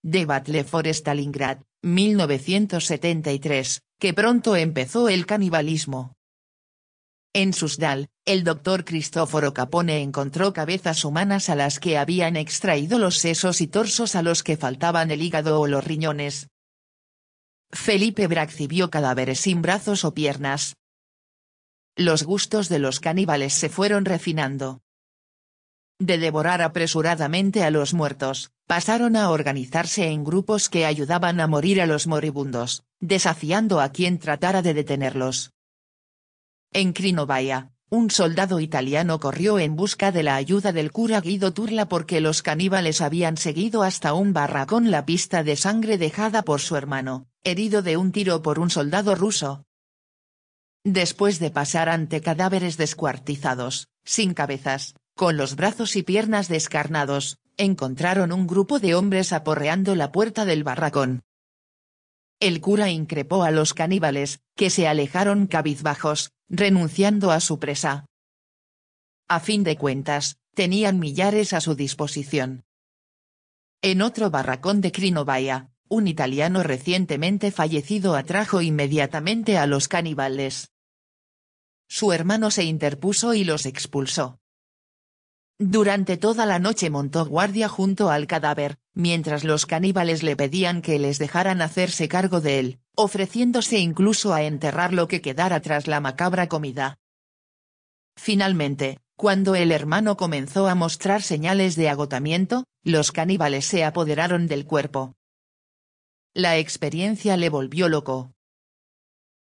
The Battle for Stalingrad, 1973, que pronto empezó el canibalismo. En Susdal, el doctor Cristoforo Capone encontró cabezas humanas a las que habían extraído los sesos y torsos a los que faltaban el hígado o los riñones. Felipe Bracci vio cadáveres sin brazos o piernas. Los gustos de los caníbales se fueron refinando. De devorar apresuradamente a los muertos, pasaron a organizarse en grupos que ayudaban a morir a los moribundos, desafiando a quien tratara de detenerlos. En Crinobaia, un soldado italiano corrió en busca de la ayuda del cura Guido Turla porque los caníbales habían seguido hasta un barracón la pista de sangre dejada por su hermano, herido de un tiro por un soldado ruso. Después de pasar ante cadáveres descuartizados, sin cabezas, con los brazos y piernas descarnados, encontraron un grupo de hombres aporreando la puerta del barracón. El cura increpó a los caníbales, que se alejaron cabizbajos, renunciando a su presa. A fin de cuentas, tenían millares a su disposición. En otro barracón de Crinobaia, un italiano recientemente fallecido atrajo inmediatamente a los caníbales. Su hermano se interpuso y los expulsó. Durante toda la noche montó guardia junto al cadáver, mientras los caníbales le pedían que les dejaran hacerse cargo de él, ofreciéndose incluso a enterrar lo que quedara tras la macabra comida. Finalmente, cuando el hermano comenzó a mostrar señales de agotamiento, los caníbales se apoderaron del cuerpo. La experiencia le volvió loco.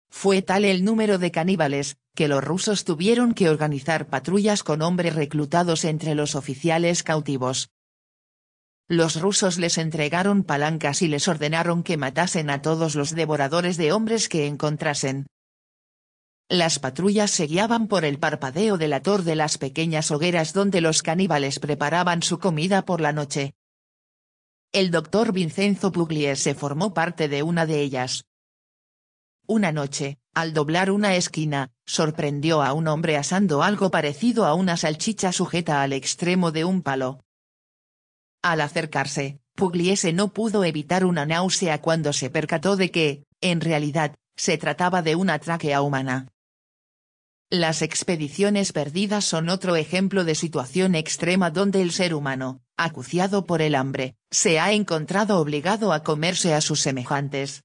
Fue tal el número de caníbales, que los rusos tuvieron que organizar patrullas con hombres reclutados entre los oficiales cautivos. Los rusos les entregaron palancas y les ordenaron que matasen a todos los devoradores de hombres que encontrasen. Las patrullas se guiaban por el parpadeo delator de las pequeñas hogueras donde los caníbales preparaban su comida por la noche. El doctor Vincenzo Pugliese formó parte de una de ellas. Una noche, al doblar una esquina, sorprendió a un hombre asando algo parecido a una salchicha sujeta al extremo de un palo. Al acercarse, Pugliese no pudo evitar una náusea cuando se percató de que, en realidad, se trataba de una tráquea humana. Las expediciones perdidas son otro ejemplo de situación extrema donde el ser humano, acuciado por el hambre, se ha encontrado obligado a comerse a sus semejantes.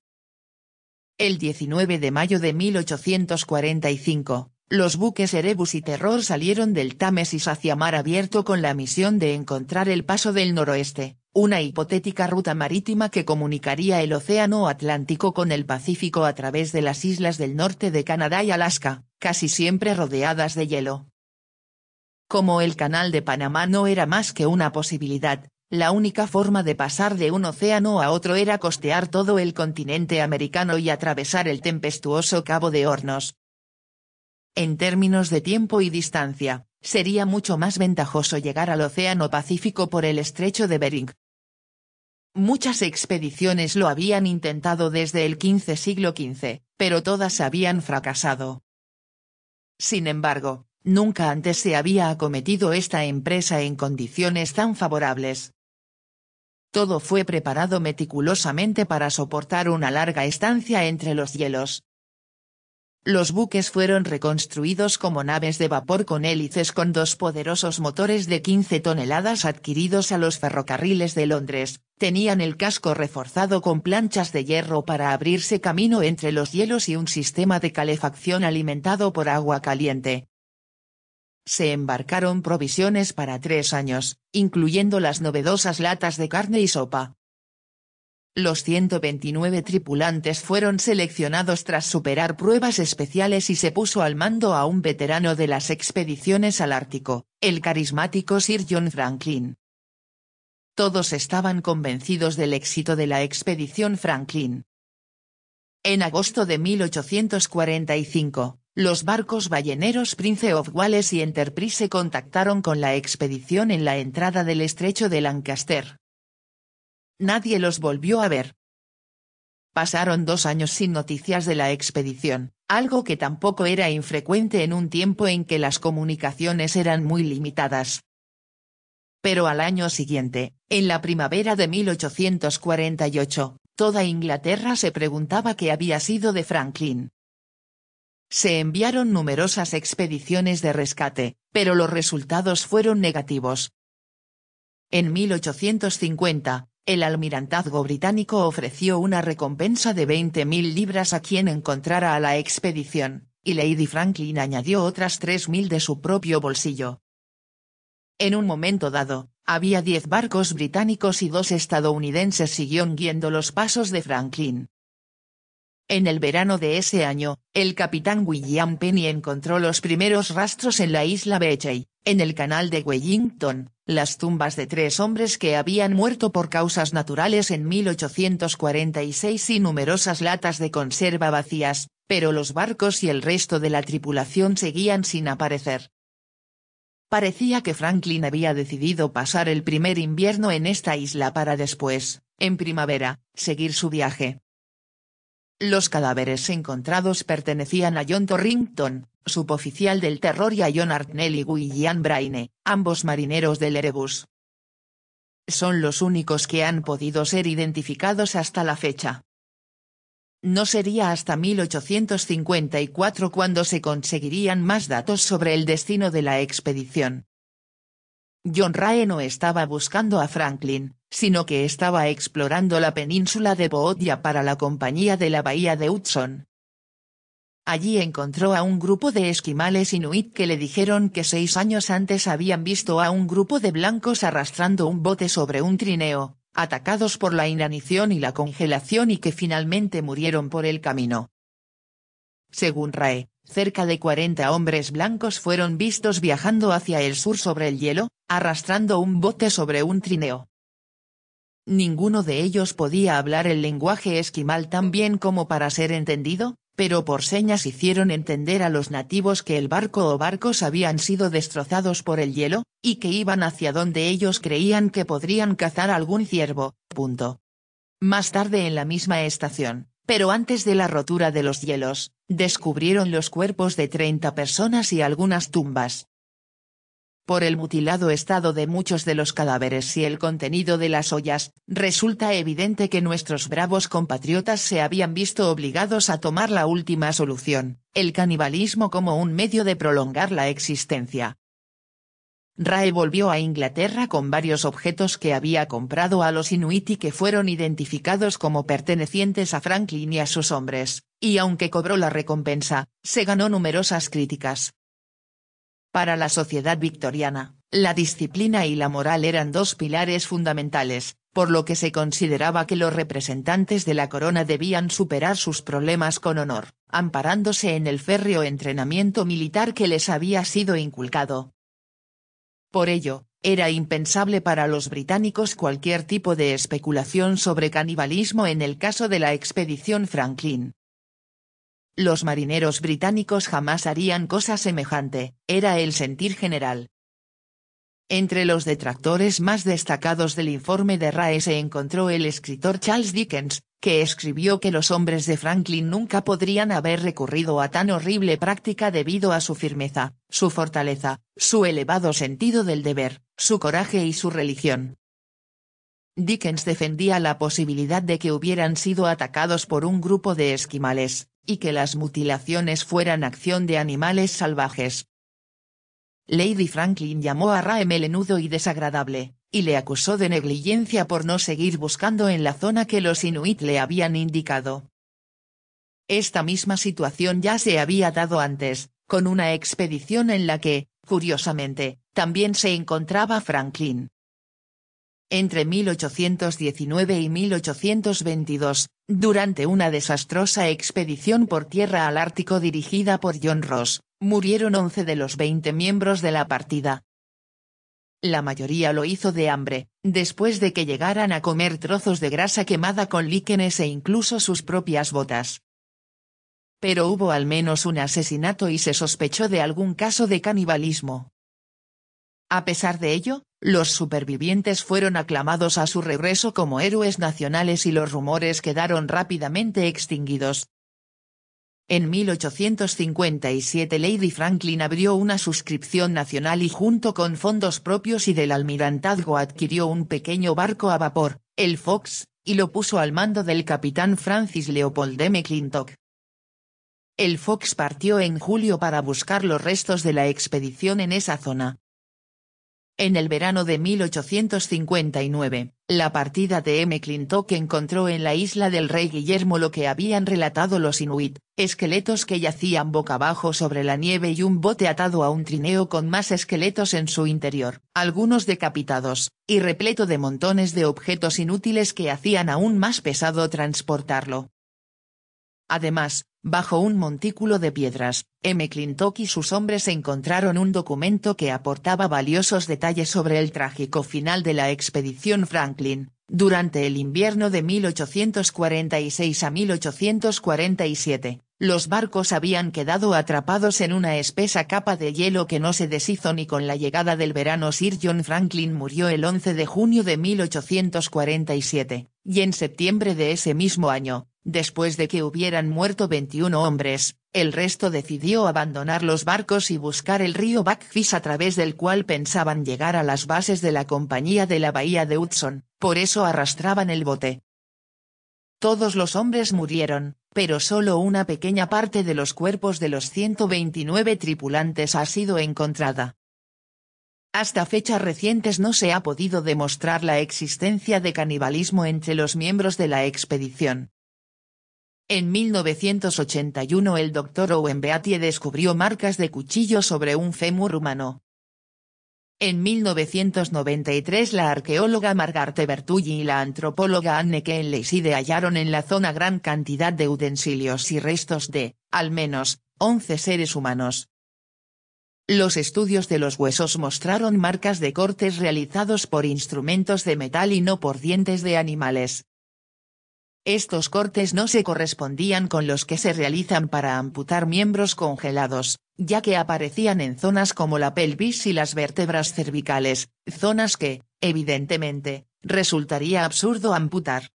El 19 de mayo de 1845, los buques Erebus y Terror salieron del Támesis hacia mar abierto con la misión de encontrar el Paso del Noroeste, una hipotética ruta marítima que comunicaría el Océano Atlántico con el Pacífico a través de las islas del norte de Canadá y Alaska, casi siempre rodeadas de hielo. Como el Canal de Panamá no era más que una posibilidad, la única forma de pasar de un océano a otro era costear todo el continente americano y atravesar el tempestuoso Cabo de Hornos. En términos de tiempo y distancia, sería mucho más ventajoso llegar al Océano Pacífico por el Estrecho de Bering. Muchas expediciones lo habían intentado desde el siglo XV, pero todas habían fracasado. Sin embargo, nunca antes se había acometido esta empresa en condiciones tan favorables. Todo fue preparado meticulosamente para soportar una larga estancia entre los hielos. Los buques fueron reconstruidos como naves de vapor con hélices con dos poderosos motores de 15 toneladas adquiridos a los ferrocarriles de Londres, tenían el casco reforzado con planchas de hierro para abrirse camino entre los hielos y un sistema de calefacción alimentado por agua caliente. Se embarcaron provisiones para 3 años, incluyendo las novedosas latas de carne y sopa. Los 129 tripulantes fueron seleccionados tras superar pruebas especiales y se puso al mando a un veterano de las expediciones al Ártico, el carismático Sir John Franklin. Todos estaban convencidos del éxito de la expedición Franklin. En agosto de 1845, los barcos balleneros Prince of Wales y Enterprise contactaron con la expedición en la entrada del estrecho de Lancaster. Nadie los volvió a ver. Pasaron 2 años sin noticias de la expedición, algo que tampoco era infrecuente en un tiempo en que las comunicaciones eran muy limitadas. Pero al año siguiente, en la primavera de 1848, toda Inglaterra se preguntaba qué había sido de Franklin. Se enviaron numerosas expediciones de rescate, pero los resultados fueron negativos. En 1850, el almirantazgo británico ofreció una recompensa de 20.000 libras a quien encontrara a la expedición, y Lady Franklin añadió otras 3.000 de su propio bolsillo. En un momento dado, había 10 barcos británicos y 2 estadounidenses siguiendo los pasos de Franklin. En el verano de ese año, el capitán William Penny encontró los primeros rastros en la isla Beechey, en el canal de Wellington, las tumbas de 3 hombres que habían muerto por causas naturales en 1846 y numerosas latas de conserva vacías, pero los barcos y el resto de la tripulación seguían sin aparecer. Parecía que Franklin había decidido pasar el primer invierno en esta isla para después, en primavera, seguir su viaje. Los cadáveres encontrados pertenecían a John Torrington, suboficial del Terror, y a John Hartnell y William Braine, ambos marineros del Erebus. Son los únicos que han podido ser identificados hasta la fecha. No sería hasta 1854 cuando se conseguirían más datos sobre el destino de la expedición. John Rae no estaba buscando a Franklin, sino que estaba explorando la península de Bohemia para la Compañía de la Bahía de Hudson. Allí encontró a un grupo de esquimales inuit que le dijeron que 6 años antes habían visto a un grupo de blancos arrastrando un bote sobre un trineo, atacados por la inanición y la congelación, y que finalmente murieron por el camino. Según Rae, cerca de 40 hombres blancos fueron vistos viajando hacia el sur sobre el hielo, arrastrando un bote sobre un trineo. Ninguno de ellos podía hablar el lenguaje esquimal tan bien como para ser entendido, pero por señas hicieron entender a los nativos que el barco o barcos habían sido destrozados por el hielo, y que iban hacia donde ellos creían que podrían cazar algún ciervo. Más tarde en la misma estación, pero antes de la rotura de los hielos, descubrieron los cuerpos de 30 personas y algunas tumbas. Por el mutilado estado de muchos de los cadáveres y el contenido de las ollas, resulta evidente que nuestros bravos compatriotas se habían visto obligados a tomar la última solución, el canibalismo, como un medio de prolongar la existencia. Rae volvió a Inglaterra con varios objetos que había comprado a los inuit y que fueron identificados como pertenecientes a Franklin y a sus hombres, y aunque cobró la recompensa, se ganó numerosas críticas. Para la sociedad victoriana, la disciplina y la moral eran 2 pilares fundamentales, por lo que se consideraba que los representantes de la corona debían superar sus problemas con honor, amparándose en el férreo entrenamiento militar que les había sido inculcado. Por ello, era impensable para los británicos cualquier tipo de especulación sobre canibalismo en el caso de la expedición Franklin. Los marineros británicos jamás harían cosa semejante, era el sentir general. Entre los detractores más destacados del informe de Rae se encontró el escritor Charles Dickens, que escribió que los hombres de Franklin nunca podrían haber recurrido a tan horrible práctica debido a su firmeza, su fortaleza, su elevado sentido del deber, su coraje y su religión. Dickens defendía la posibilidad de que hubieran sido atacados por un grupo de esquimales, y que las mutilaciones fueran acción de animales salvajes. Lady Franklin llamó a Rae melenudo y desagradable, y le acusó de negligencia por no seguir buscando en la zona que los inuit le habían indicado. Esta misma situación ya se había dado antes, con una expedición en la que, curiosamente, también se encontraba Franklin. Entre 1819 y 1822, durante una desastrosa expedición por tierra al Ártico dirigida por John Ross, murieron 11 de los 20 miembros de la partida. La mayoría lo hizo de hambre, después de que llegaran a comer trozos de grasa quemada con líquenes e incluso sus propias botas. Pero hubo al menos un asesinato y se sospechó de algún caso de canibalismo. A pesar de ello, los supervivientes fueron aclamados a su regreso como héroes nacionales y los rumores quedaron rápidamente extinguidos. En 1857 Lady Franklin abrió una suscripción nacional y junto con fondos propios y del almirantazgo adquirió un pequeño barco a vapor, el Fox, y lo puso al mando del capitán Francis Leopold de McClintock. El Fox partió en julio para buscar los restos de la expedición en esa zona. En el verano de 1859, la partida de McClintock encontró en la isla del Rey Guillermo lo que habían relatado los inuit, esqueletos que yacían boca abajo sobre la nieve y un bote atado a un trineo con más esqueletos en su interior, algunos decapitados, y repleto de montones de objetos inútiles que hacían aún más pesado transportarlo. Además, bajo un montículo de piedras, McClintock y sus hombres encontraron un documento que aportaba valiosos detalles sobre el trágico final de la expedición Franklin. Durante el invierno de 1846 a 1847, los barcos habían quedado atrapados en una espesa capa de hielo que no se deshizo ni con la llegada del verano. Sir John Franklin murió el 11 de junio de 1847, y en septiembre de ese mismo año, después de que hubieran muerto 21 hombres, el resto decidió abandonar los barcos y buscar el río Blackfish a través del cual pensaban llegar a las bases de la compañía de la bahía de Hudson, por eso arrastraban el bote. Todos los hombres murieron, pero solo una pequeña parte de los cuerpos de los 129 tripulantes ha sido encontrada. Hasta fechas recientes no se ha podido demostrar la existencia de canibalismo entre los miembros de la expedición. En 1981 el Dr. Owen Beattie descubrió marcas de cuchillo sobre un fémur humano. En 1993 la arqueóloga Margarete Bertulli y la antropóloga Anne Kenleyside hallaron en la zona gran cantidad de utensilios y restos de, al menos, 11 seres humanos. Los estudios de los huesos mostraron marcas de cortes realizados por instrumentos de metal y no por dientes de animales. Estos cortes no se correspondían con los que se realizan para amputar miembros congelados, ya que aparecían en zonas como la pelvis y las vértebras cervicales, zonas que, evidentemente, resultaría absurdo amputar.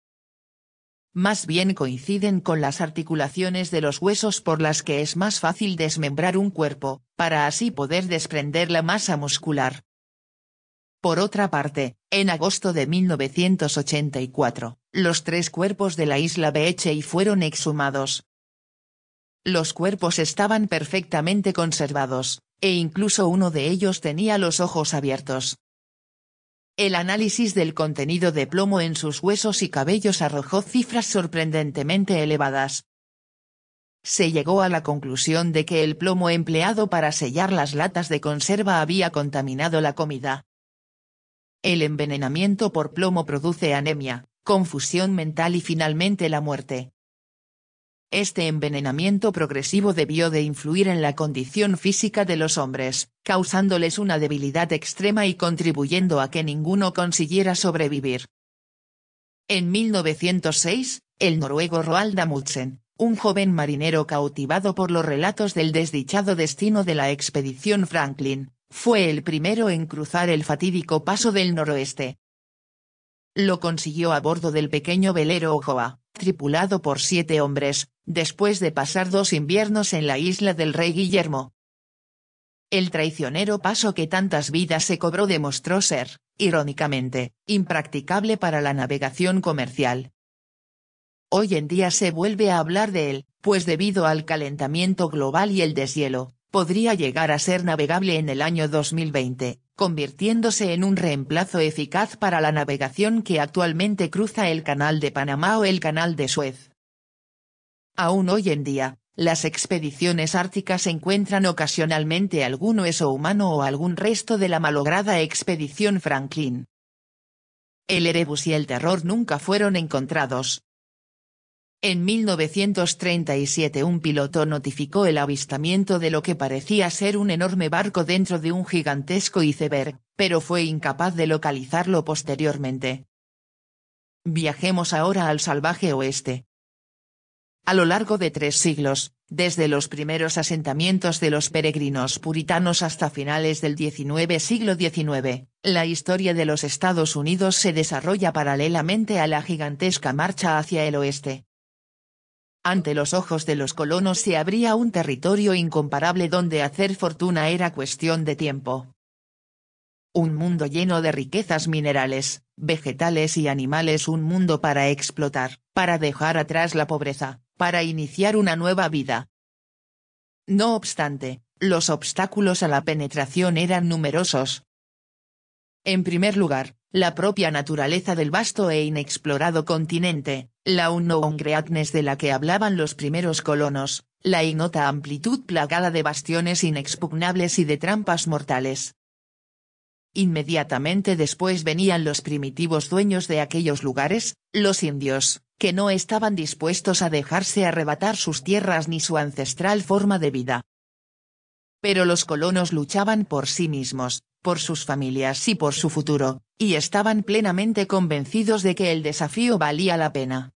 Más bien coinciden con las articulaciones de los huesos por las que es más fácil desmembrar un cuerpo, para así poder desprender la masa muscular. Por otra parte, en agosto de 1984, los 3 cuerpos de la isla Beechey fueron exhumados. Los cuerpos estaban perfectamente conservados, e incluso uno de ellos tenía los ojos abiertos. El análisis del contenido de plomo en sus huesos y cabellos arrojó cifras sorprendentemente elevadas. Se llegó a la conclusión de que el plomo empleado para sellar las latas de conserva había contaminado la comida. El envenenamiento por plomo produce anemia, confusión mental y finalmente la muerte. Este envenenamiento progresivo debió de influir en la condición física de los hombres, causándoles una debilidad extrema y contribuyendo a que ninguno consiguiera sobrevivir. En 1906, el noruego Roald Amundsen, un joven marinero cautivado por los relatos del desdichado destino de la expedición Franklin, fue el primero en cruzar el fatídico paso del noroeste. Lo consiguió a bordo del pequeño velero Ojoa, tripulado por 7 hombres, después de pasar 2 inviernos en la isla del Rey Guillermo. El traicionero paso que tantas vidas se cobró demostró ser, irónicamente, impracticable para la navegación comercial. Hoy en día se vuelve a hablar de él, pues debido al calentamiento global y el deshielo, podría llegar a ser navegable en el año 2020, convirtiéndose en un reemplazo eficaz para la navegación que actualmente cruza el Canal de Panamá o el Canal de Suez. Aún hoy en día, las expediciones árticas encuentran ocasionalmente algún hueso humano o algún resto de la malograda expedición Franklin. El Erebus y el Terror nunca fueron encontrados. En 1937 un piloto notificó el avistamiento de lo que parecía ser un enorme barco dentro de un gigantesco iceberg, pero fue incapaz de localizarlo posteriormente. Viajemos ahora al salvaje oeste. A lo largo de 3 siglos, desde los primeros asentamientos de los peregrinos puritanos hasta finales del siglo XIX, la historia de los Estados Unidos se desarrolla paralelamente a la gigantesca marcha hacia el oeste. Ante los ojos de los colonos se abría un territorio incomparable donde hacer fortuna era cuestión de tiempo. Un mundo lleno de riquezas minerales, vegetales y animales, un mundo para explotar, para dejar atrás la pobreza, para iniciar una nueva vida. No obstante, los obstáculos a la penetración eran numerosos. En primer lugar, la propia naturaleza del vasto e inexplorado continente, la unknown greatness de la que hablaban los primeros colonos, la ignota amplitud plagada de bastiones inexpugnables y de trampas mortales. Inmediatamente después venían los primitivos dueños de aquellos lugares, los indios, que no estaban dispuestos a dejarse arrebatar sus tierras ni su ancestral forma de vida. Pero los colonos luchaban por sí mismos, por sus familias y por su futuro, y estaban plenamente convencidos de que el desafío valía la pena.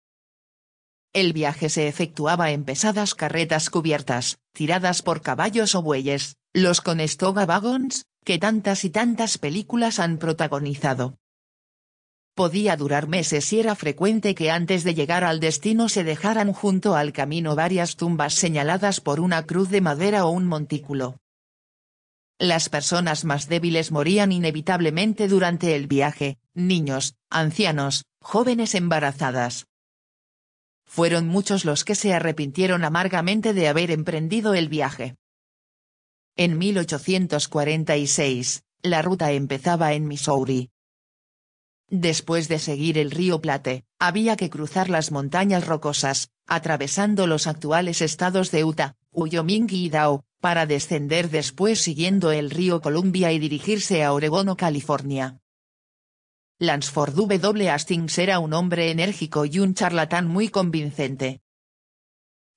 El viaje se efectuaba en pesadas carretas cubiertas, tiradas por caballos o bueyes, los Conestoga Wagons, que tantas y tantas películas han protagonizado. Podía durar meses y era frecuente que antes de llegar al destino se dejaran junto al camino varias tumbas señaladas por una cruz de madera o un montículo. Las personas más débiles morían inevitablemente durante el viaje, niños, ancianos, jóvenes embarazadas. Fueron muchos los que se arrepintieron amargamente de haber emprendido el viaje. En 1846, la ruta empezaba en Missouri. Después de seguir el río Platte, había que cruzar las montañas rocosas, atravesando los actuales estados de Utah, Wyoming y Idaho, para descender después siguiendo el río Columbia y dirigirse a Oregón o California. Lansford W. Hastings era un hombre enérgico y un charlatán muy convincente.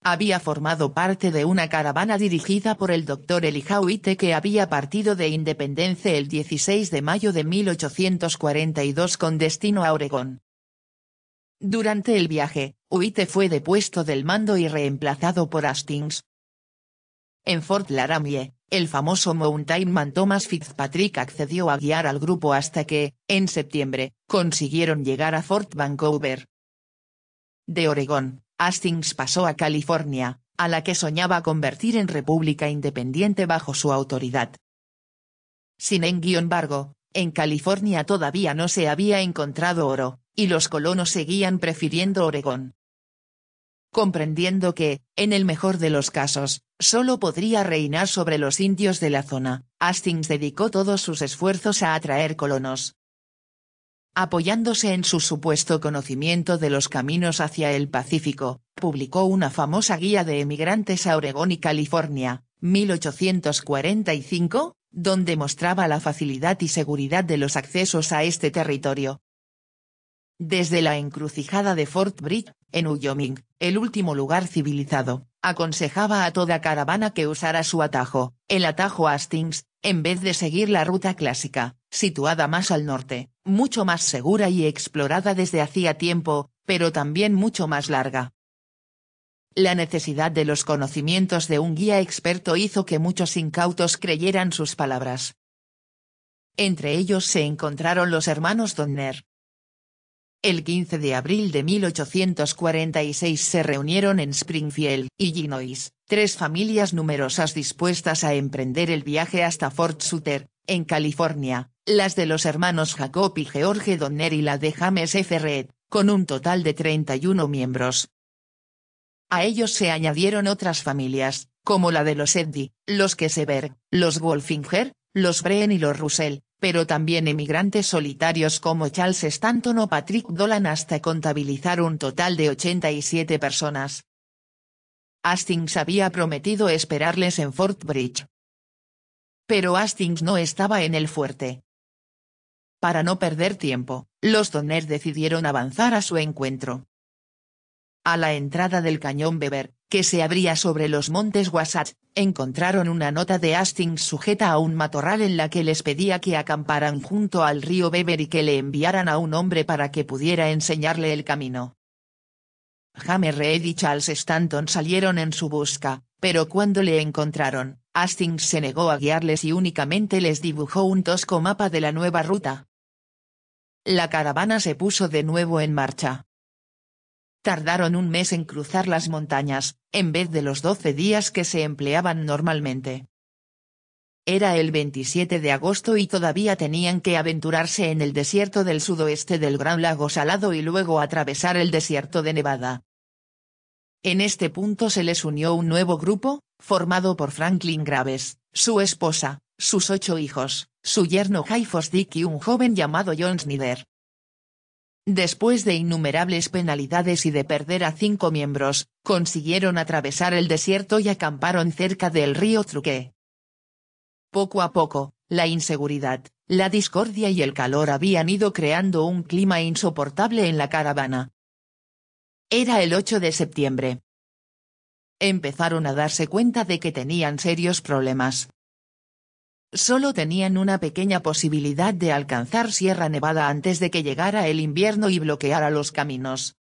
Había formado parte de una caravana dirigida por el Dr. Elijah White que había partido de Independence el 16 de mayo de 1842 con destino a Oregón. Durante el viaje, White fue depuesto del mando y reemplazado por Hastings. En Fort Laramie, el famoso Mountain Man Thomas Fitzpatrick accedió a guiar al grupo hasta que, en septiembre, consiguieron llegar a Fort Vancouver. De Oregón, Hastings pasó a California, a la que soñaba convertir en república independiente bajo su autoridad. Sin embargo, en California todavía no se había encontrado oro, y los colonos seguían prefiriendo Oregón. Comprendiendo que, en el mejor de los casos, solo podría reinar sobre los indios de la zona, Hastings dedicó todos sus esfuerzos a atraer colonos. Apoyándose en su supuesto conocimiento de los caminos hacia el Pacífico, publicó una famosa guía de emigrantes a Oregón y California, 1845, donde mostraba la facilidad y seguridad de los accesos a este territorio. Desde la encrucijada de Fort Bridge, en Wyoming, el último lugar civilizado, aconsejaba a toda caravana que usara su atajo, el atajo Hastings, en vez de seguir la ruta clásica, situada más al norte, mucho más segura y explorada desde hacía tiempo, pero también mucho más larga. La necesidad de los conocimientos de un guía experto hizo que muchos incautos creyeran sus palabras. Entre ellos se encontraron los hermanos Donner. El 15 de abril de 1846 se reunieron en Springfield, Illinois, 3 familias numerosas dispuestas a emprender el viaje hasta Fort Sutter, en California, las de los hermanos Jacob y George Donner y la de James F. Reed, con un total de 31 miembros. A ellos se añadieron otras familias, como la de los Eddy, los Keseberg, los Wolfinger, los Breen y los Russell, pero también emigrantes solitarios como Charles Stanton o Patrick Dolan hasta contabilizar un total de 87 personas. Hastings había prometido esperarles en Fort Bridge. Pero Hastings no estaba en el fuerte. Para no perder tiempo, los Donner decidieron avanzar a su encuentro. A la entrada del cañón Beaver, que se abría sobre los montes Wasatch, encontraron una nota de Hastings sujeta a un matorral en la que les pedía que acamparan junto al río Beaver y que le enviaran a un hombre para que pudiera enseñarle el camino. James Reed y Charles Stanton salieron en su busca, pero cuando le encontraron, Hastings se negó a guiarles y únicamente les dibujó un tosco mapa de la nueva ruta. La caravana se puso de nuevo en marcha. Tardaron un mes en cruzar las montañas, en vez de los 12 días que se empleaban normalmente. Era el 27 de agosto y todavía tenían que aventurarse en el desierto del sudoeste del Gran Lago Salado y luego atravesar el desierto de Nevada. En este punto se les unió un nuevo grupo, formado por Franklin Graves, su esposa, sus 8 hijos, su yerno Hayford Dick y un joven llamado John Snyder. Después de innumerables penalidades y de perder a 5 miembros, consiguieron atravesar el desierto y acamparon cerca del río Truckee. Poco a poco, la inseguridad, la discordia y el calor habían ido creando un clima insoportable en la caravana. Era el 8 de septiembre. Empezaron a darse cuenta de que tenían serios problemas. Solo tenían una pequeña posibilidad de alcanzar Sierra Nevada antes de que llegara el invierno y bloqueara los caminos.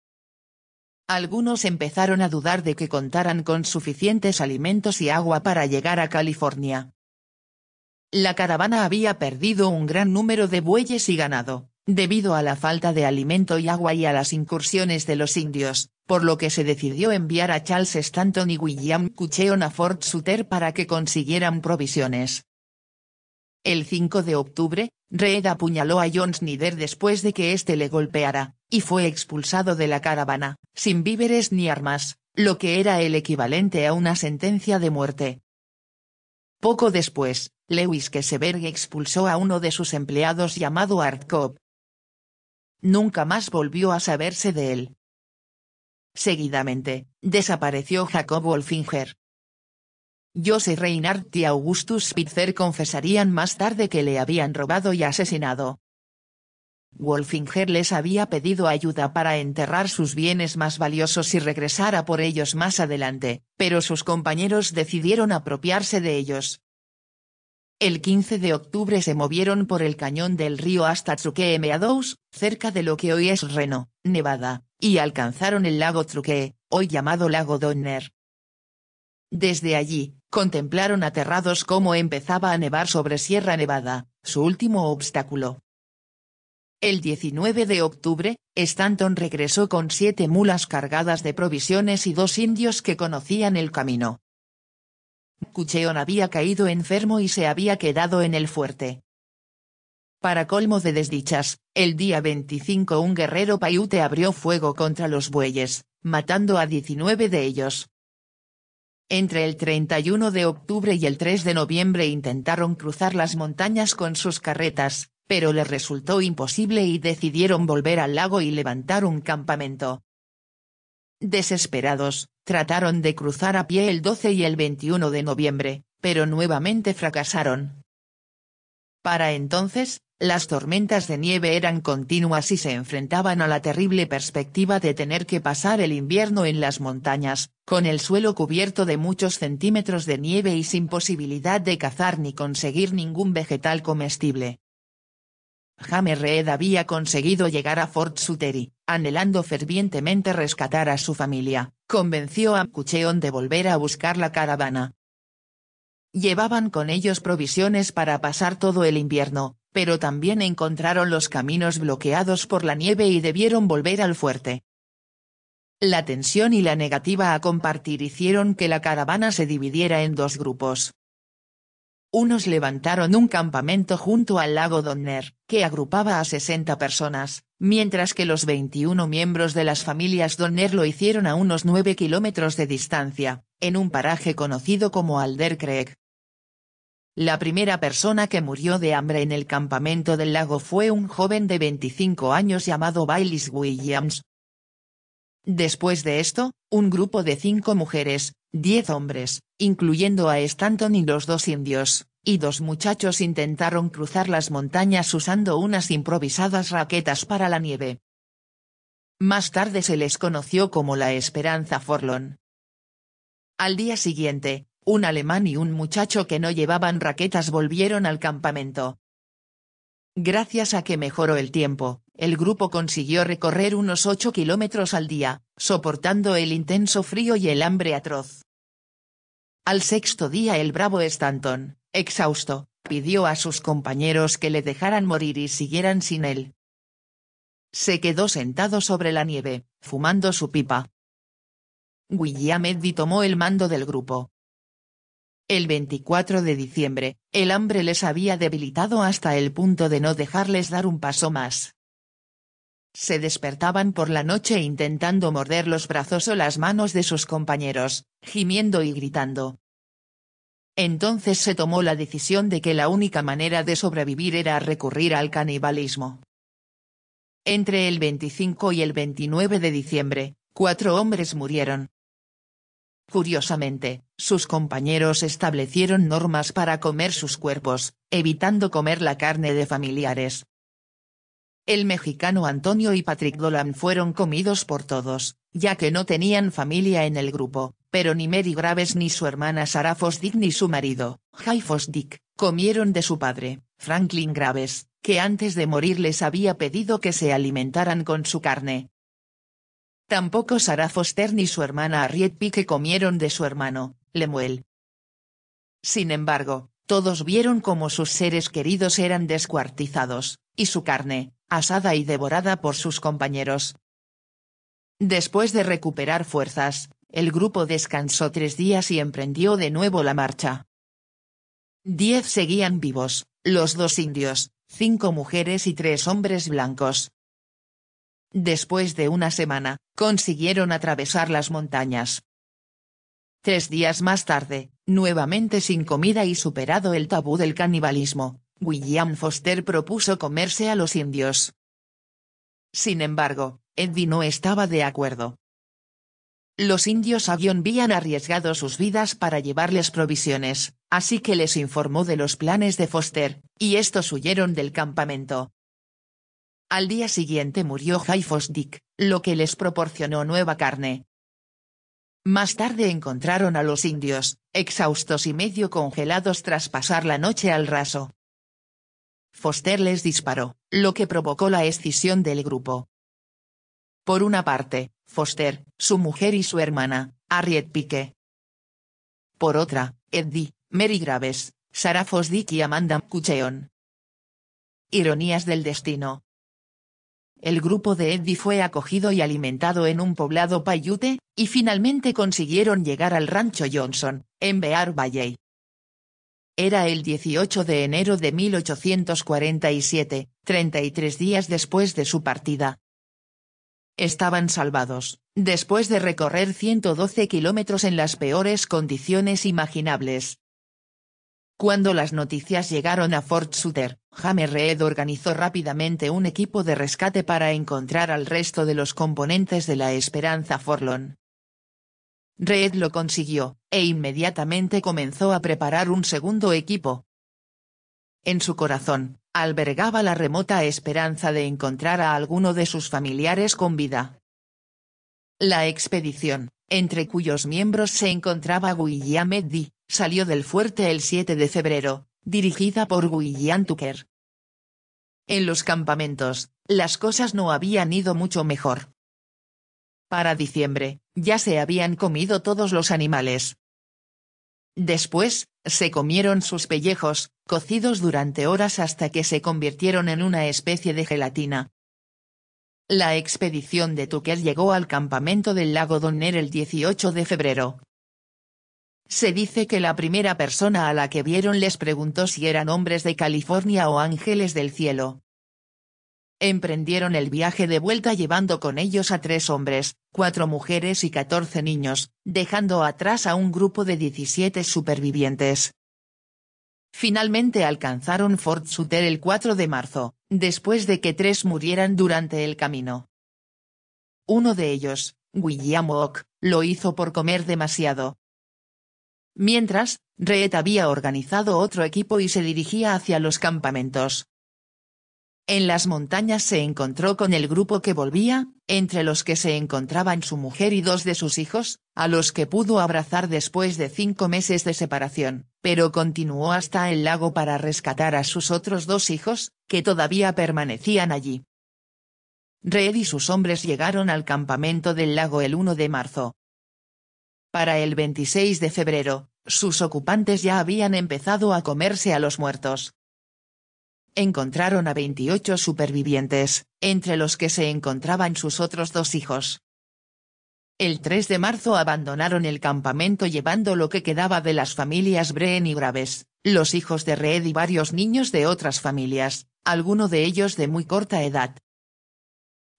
Algunos empezaron a dudar de que contaran con suficientes alimentos y agua para llegar a California. La caravana había perdido un gran número de bueyes y ganado, debido a la falta de alimento y agua y a las incursiones de los indios, por lo que se decidió enviar a Charles Stanton y William Cucheon a Fort Sutter para que consiguieran provisiones. El 5 de octubre, Reed apuñaló a John Snyder después de que éste le golpeara, y fue expulsado de la caravana, sin víveres ni armas, lo que era el equivalente a una sentencia de muerte. Poco después, Lewis Keseberg expulsó a uno de sus empleados llamado Art Cobb. Nunca más volvió a saberse de él. Seguidamente, desapareció Jacob Wolfinger. Joseph Reinhardt y Augustus Spitzer confesarían más tarde que le habían robado y asesinado. Wolfinger les había pedido ayuda para enterrar sus bienes más valiosos y regresar a por ellos más adelante, pero sus compañeros decidieron apropiarse de ellos. El 15 de octubre se movieron por el cañón del río hasta Truckee Meadows, cerca de lo que hoy es Reno, Nevada, y alcanzaron el lago Truckee, hoy llamado lago Donner. Desde allí, contemplaron aterrados cómo empezaba a nevar sobre Sierra Nevada, su último obstáculo. El 19 de octubre, Stanton regresó con 7 mulas cargadas de provisiones y 2 indios que conocían el camino. Cucheon había caído enfermo y se había quedado en el fuerte. Para colmo de desdichas, el día 25 un guerrero Paiute abrió fuego contra los bueyes, matando a 19 de ellos. Entre el 31 de octubre y el 3 de noviembre intentaron cruzar las montañas con sus carretas, pero les resultó imposible y decidieron volver al lago y levantar un campamento. Desesperados, trataron de cruzar a pie el 12 y el 21 de noviembre, pero nuevamente fracasaron. Para entonces, las tormentas de nieve eran continuas y se enfrentaban a la terrible perspectiva de tener que pasar el invierno en las montañas, con el suelo cubierto de muchos centímetros de nieve y sin posibilidad de cazar ni conseguir ningún vegetal comestible. James Reed había conseguido llegar a Fort Sutter y, anhelando fervientemente rescatar a su familia, convenció a Cucheon de volver a buscar la caravana. Llevaban con ellos provisiones para pasar todo el invierno, pero también encontraron los caminos bloqueados por la nieve y debieron volver al fuerte. La tensión y la negativa a compartir hicieron que la caravana se dividiera en 2 grupos. Unos levantaron un campamento junto al lago Donner, que agrupaba a 60 personas, mientras que los 21 miembros de las familias Donner lo hicieron a unos 9 kilómetros de distancia, en un paraje conocido como Alder Creek. La primera persona que murió de hambre en el campamento del lago fue un joven de 25 años llamado Baylis Williams. Después de esto, un grupo de 5 mujeres, 10 hombres, incluyendo a Stanton y los 2 indios, y 2 muchachos intentaron cruzar las montañas usando unas improvisadas raquetas para la nieve. Más tarde se les conoció como la Esperanza Forlorn. Al día siguiente, un alemán y un muchacho que no llevaban raquetas volvieron al campamento. Gracias a que mejoró el tiempo, el grupo consiguió recorrer unos 8 kilómetros al día, soportando el intenso frío y el hambre atroz. Al 6.º día el bravo Stanton, exhausto, pidió a sus compañeros que le dejaran morir y siguieran sin él. Se quedó sentado sobre la nieve, fumando su pipa. William Eddy tomó el mando del grupo. El 24 de diciembre, el hambre les había debilitado hasta el punto de no dejarles dar un paso más. Se despertaban por la noche intentando morder los brazos o las manos de sus compañeros, gimiendo y gritando. Entonces se tomó la decisión de que la única manera de sobrevivir era recurrir al canibalismo. Entre el 25 y el 29 de diciembre, 4 hombres murieron. Curiosamente, sus compañeros establecieron normas para comer sus cuerpos, evitando comer la carne de familiares. El mexicano Antonio y Patrick Dolan fueron comidos por todos, ya que no tenían familia en el grupo, pero ni Mary Graves ni su hermana Sarah Fosdick ni su marido, Jay Fosdick, comieron de su padre, Franklin Graves, que antes de morir les había pedido que se alimentaran con su carne. Tampoco Sarah Foster ni su hermana Harriet Pike comieron de su hermano, Lemuel. Sin embargo, todos vieron cómo sus seres queridos eran descuartizados, y su carne, asada y devorada por sus compañeros. Después de recuperar fuerzas, el grupo descansó 3 días y emprendió de nuevo la marcha. 10 seguían vivos, los 2 indios, 5 mujeres y 3 hombres blancos. Después de una semana, consiguieron atravesar las montañas. 3 días más tarde, nuevamente sin comida y superado el tabú del canibalismo, William Foster propuso comerse a los indios. Sin embargo, Eddie no estaba de acuerdo. Los indios habían arriesgado sus vidas para llevarles provisiones, así que les informó de los planes de Foster, y estos huyeron del campamento. Al día siguiente murió Jay Fosdick, lo que les proporcionó nueva carne. Más tarde encontraron a los indios, exhaustos y medio congelados tras pasar la noche al raso. Foster les disparó, lo que provocó la escisión del grupo. Por una parte, Foster, su mujer y su hermana, Harriet Pike. Por otra, Eddie, Mary Graves, Sarah Fosdick y Amanda McCutcheon. Ironías del destino. El grupo de Eddie fue acogido y alimentado en un poblado Paiute, y finalmente consiguieron llegar al rancho Johnson, en Bear Valley. Era el 18 de enero de 1847, 33 días después de su partida. Estaban salvados, después de recorrer 112 kilómetros en las peores condiciones imaginables. Cuando las noticias llegaron a Fort Sutter, James Reed organizó rápidamente un equipo de rescate para encontrar al resto de los componentes de la Esperanza Forlorn. Reed lo consiguió, e inmediatamente comenzó a preparar un segundo equipo. En su corazón, albergaba la remota esperanza de encontrar a alguno de sus familiares con vida. La expedición, entre cuyos miembros se encontraba William Eddy, salió del fuerte el 7 de febrero, dirigida por William Tucker. En los campamentos, las cosas no habían ido mucho mejor. Para diciembre, ya se habían comido todos los animales. Después, se comieron sus pellejos, cocidos durante horas hasta que se convirtieron en una especie de gelatina. La expedición de Tucker llegó al campamento del lago Donner el 18 de febrero. Se dice que la primera persona a la que vieron les preguntó si eran hombres de California o ángeles del cielo. Emprendieron el viaje de vuelta llevando con ellos a 3 hombres, 4 mujeres y 14 niños, dejando atrás a un grupo de 17 supervivientes. Finalmente alcanzaron Fort Sutter el 4 de marzo, después de que 3 murieran durante el camino. Uno de ellos, William Oak, lo hizo por comer demasiado. Mientras, Reed había organizado otro equipo y se dirigía hacia los campamentos. En las montañas se encontró con el grupo que volvía, entre los que se encontraban su mujer y 2 de sus hijos, a los que pudo abrazar después de 5 meses de separación, pero continuó hasta el lago para rescatar a sus otros 2 hijos, que todavía permanecían allí. Reed y sus hombres llegaron al campamento del lago el 1 de marzo. Para el 26 de febrero, sus ocupantes ya habían empezado a comerse a los muertos. Encontraron a 28 supervivientes, entre los que se encontraban sus otros 2 hijos. El 3 de marzo abandonaron el campamento llevando lo que quedaba de las familias Breen y Graves, los hijos de Reed y varios niños de otras familias, alguno de ellos de muy corta edad.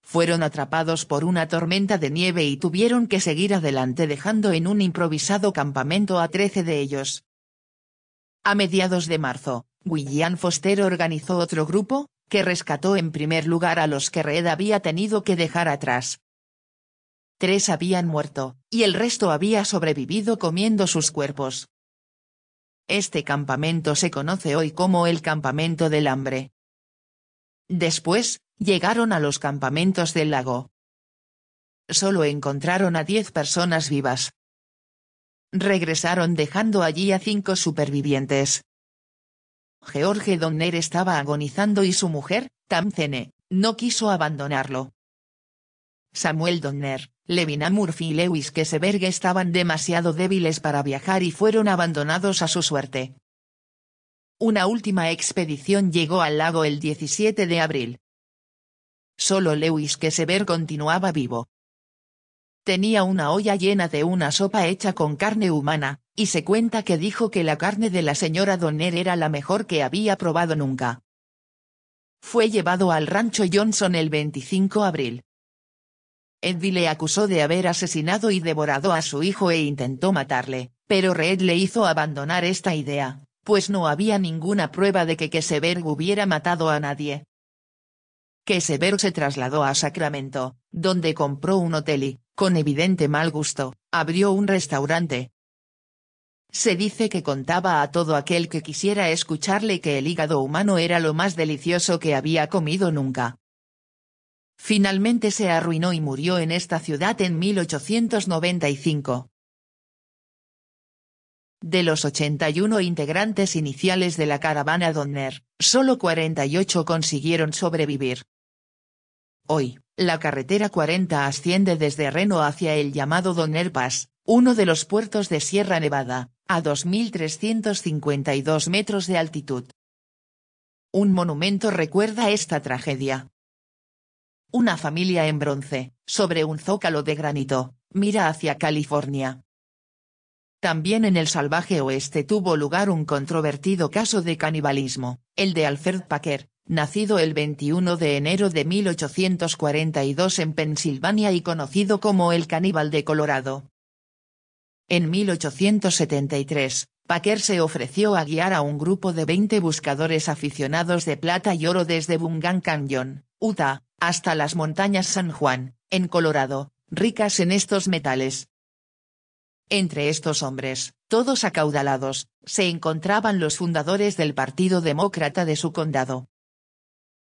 Fueron atrapados por una tormenta de nieve y tuvieron que seguir adelante dejando en un improvisado campamento a 13 de ellos. A mediados de marzo, William Foster organizó otro grupo, que rescató en primer lugar a los que Reed había tenido que dejar atrás. 3 habían muerto, y el resto había sobrevivido comiendo sus cuerpos. Este campamento se conoce hoy como el Campamento del Hambre. Después, llegaron a los campamentos del lago. Solo encontraron a 10 personas vivas. Regresaron dejando allí a 5 supervivientes. George Donner estaba agonizando y su mujer, Tamzene, no quiso abandonarlo. Samuel Donner, Levina Murphy y Lewis Keseberg estaban demasiado débiles para viajar y fueron abandonados a su suerte. Una última expedición llegó al lago el 17 de abril. Solo Lewis Keseberg continuaba vivo. Tenía una olla llena de una sopa hecha con carne humana, y se cuenta que dijo que la carne de la señora Donner era la mejor que había probado nunca. Fue llevado al rancho Johnson el 25 de abril. Eddie le acusó de haber asesinado y devorado a su hijo e intentó matarle, pero Reed le hizo abandonar esta idea, pues no había ninguna prueba de que Keseberg hubiera matado a nadie. Keseberg se trasladó a Sacramento, donde compró un hotel y, con evidente mal gusto, abrió un restaurante. Se dice que contaba a todo aquel que quisiera escucharle que el hígado humano era lo más delicioso que había comido nunca. Finalmente se arruinó y murió en esta ciudad en 1895. De los 81 integrantes iniciales de la caravana Donner, solo 48 consiguieron sobrevivir. Hoy, la carretera 40 asciende desde Reno hacia el llamado Donner Pass, uno de los puertos de Sierra Nevada, a 2.352 metros de altitud. Un monumento recuerda esta tragedia. Una familia en bronce, sobre un zócalo de granito, mira hacia California. También en el salvaje oeste tuvo lugar un controvertido caso de canibalismo, el de Alfred Packer, nacido el 21 de enero de 1842 en Pensilvania y conocido como el caníbal de Colorado. En 1873, Packer se ofreció a guiar a un grupo de 20 buscadores aficionados de plata y oro desde Bungan Canyon, Utah, hasta las montañas San Juan, en Colorado, ricas en estos metales. Entre estos hombres, todos acaudalados, se encontraban los fundadores del Partido Demócrata de su condado.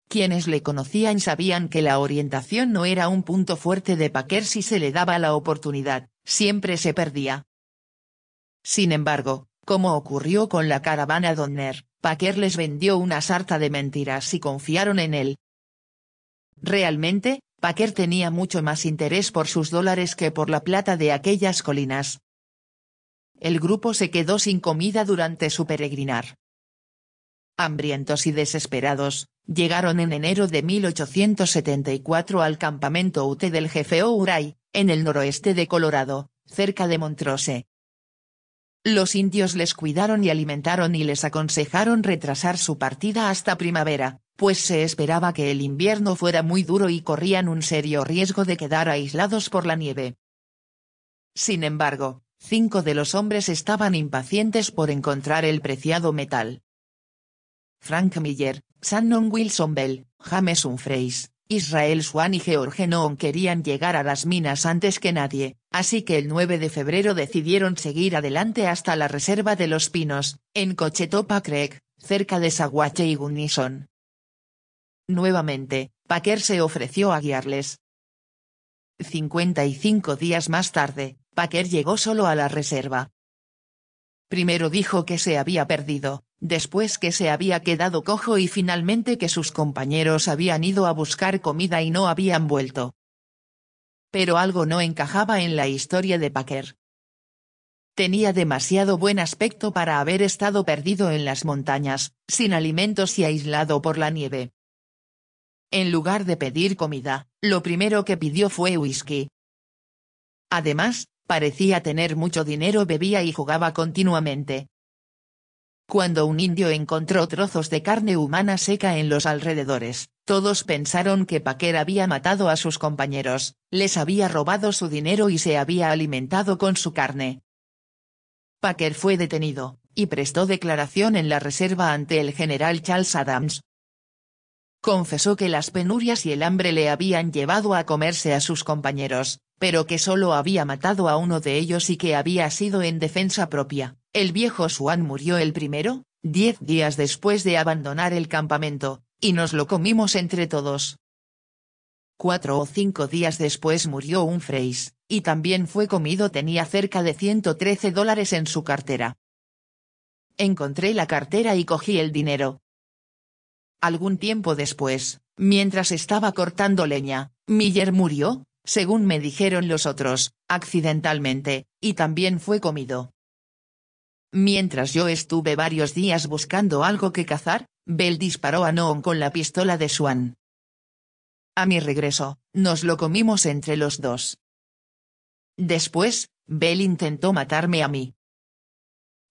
Quienes le conocían sabían que la orientación no era un punto fuerte de Packer si se le daba la oportunidad, siempre se perdía. Sin embargo, como ocurrió con la caravana Donner, Packer les vendió una sarta de mentiras y confiaron en él. Realmente, Packer tenía mucho más interés por sus dólares que por la plata de aquellas colinas. El grupo se quedó sin comida durante su peregrinar. Hambrientos y desesperados, llegaron en enero de 1874 al campamento Ute del jefe Ouray, en el noroeste de Colorado, cerca de Montrose. Los indios les cuidaron y alimentaron y les aconsejaron retrasar su partida hasta primavera, pues se esperaba que el invierno fuera muy duro y corrían un serio riesgo de quedar aislados por la nieve. Sin embargo, 5 de los hombres estaban impacientes por encontrar el preciado metal. Frank Miller, Shannon Wilson Bell, James Humphreys, Israel Swan y George Noon querían llegar a las minas antes que nadie, así que el 9 de febrero decidieron seguir adelante hasta la reserva de los Pinos, en Cochetopa Creek, cerca de Saguache y Gunnison. Nuevamente, Packer se ofreció a guiarles. 55 días más tarde, Packer llegó solo a la reserva. Primero dijo que se había perdido, después que se había quedado cojo y finalmente que sus compañeros habían ido a buscar comida y no habían vuelto. Pero algo no encajaba en la historia de Packer. Tenía demasiado buen aspecto para haber estado perdido en las montañas, sin alimentos y aislado por la nieve. En lugar de pedir comida, lo primero que pidió fue whisky. Además, parecía tener mucho dinero, bebía y jugaba continuamente. Cuando un indio encontró trozos de carne humana seca en los alrededores, todos pensaron que Packer había matado a sus compañeros, les había robado su dinero y se había alimentado con su carne. Packer fue detenido, y prestó declaración en la reserva ante el general Charles Adams. Confesó que las penurias y el hambre le habían llevado a comerse a sus compañeros, pero que solo había matado a uno de ellos y que había sido en defensa propia. El viejo Swan murió el primero, 10 días después de abandonar el campamento, y nos lo comimos entre todos. 4 o 5 días después murió un Freys, y también fue comido. Tenía cerca de $113 en su cartera. Encontré la cartera y cogí el dinero. Algún tiempo después, mientras estaba cortando leña, Miller murió, según me dijeron los otros, accidentalmente, y también fue comido. Mientras yo estuve varios días buscando algo que cazar, Bell disparó a Noam con la pistola de Swan. A mi regreso, nos lo comimos entre los dos. Después, Bell intentó matarme a mí.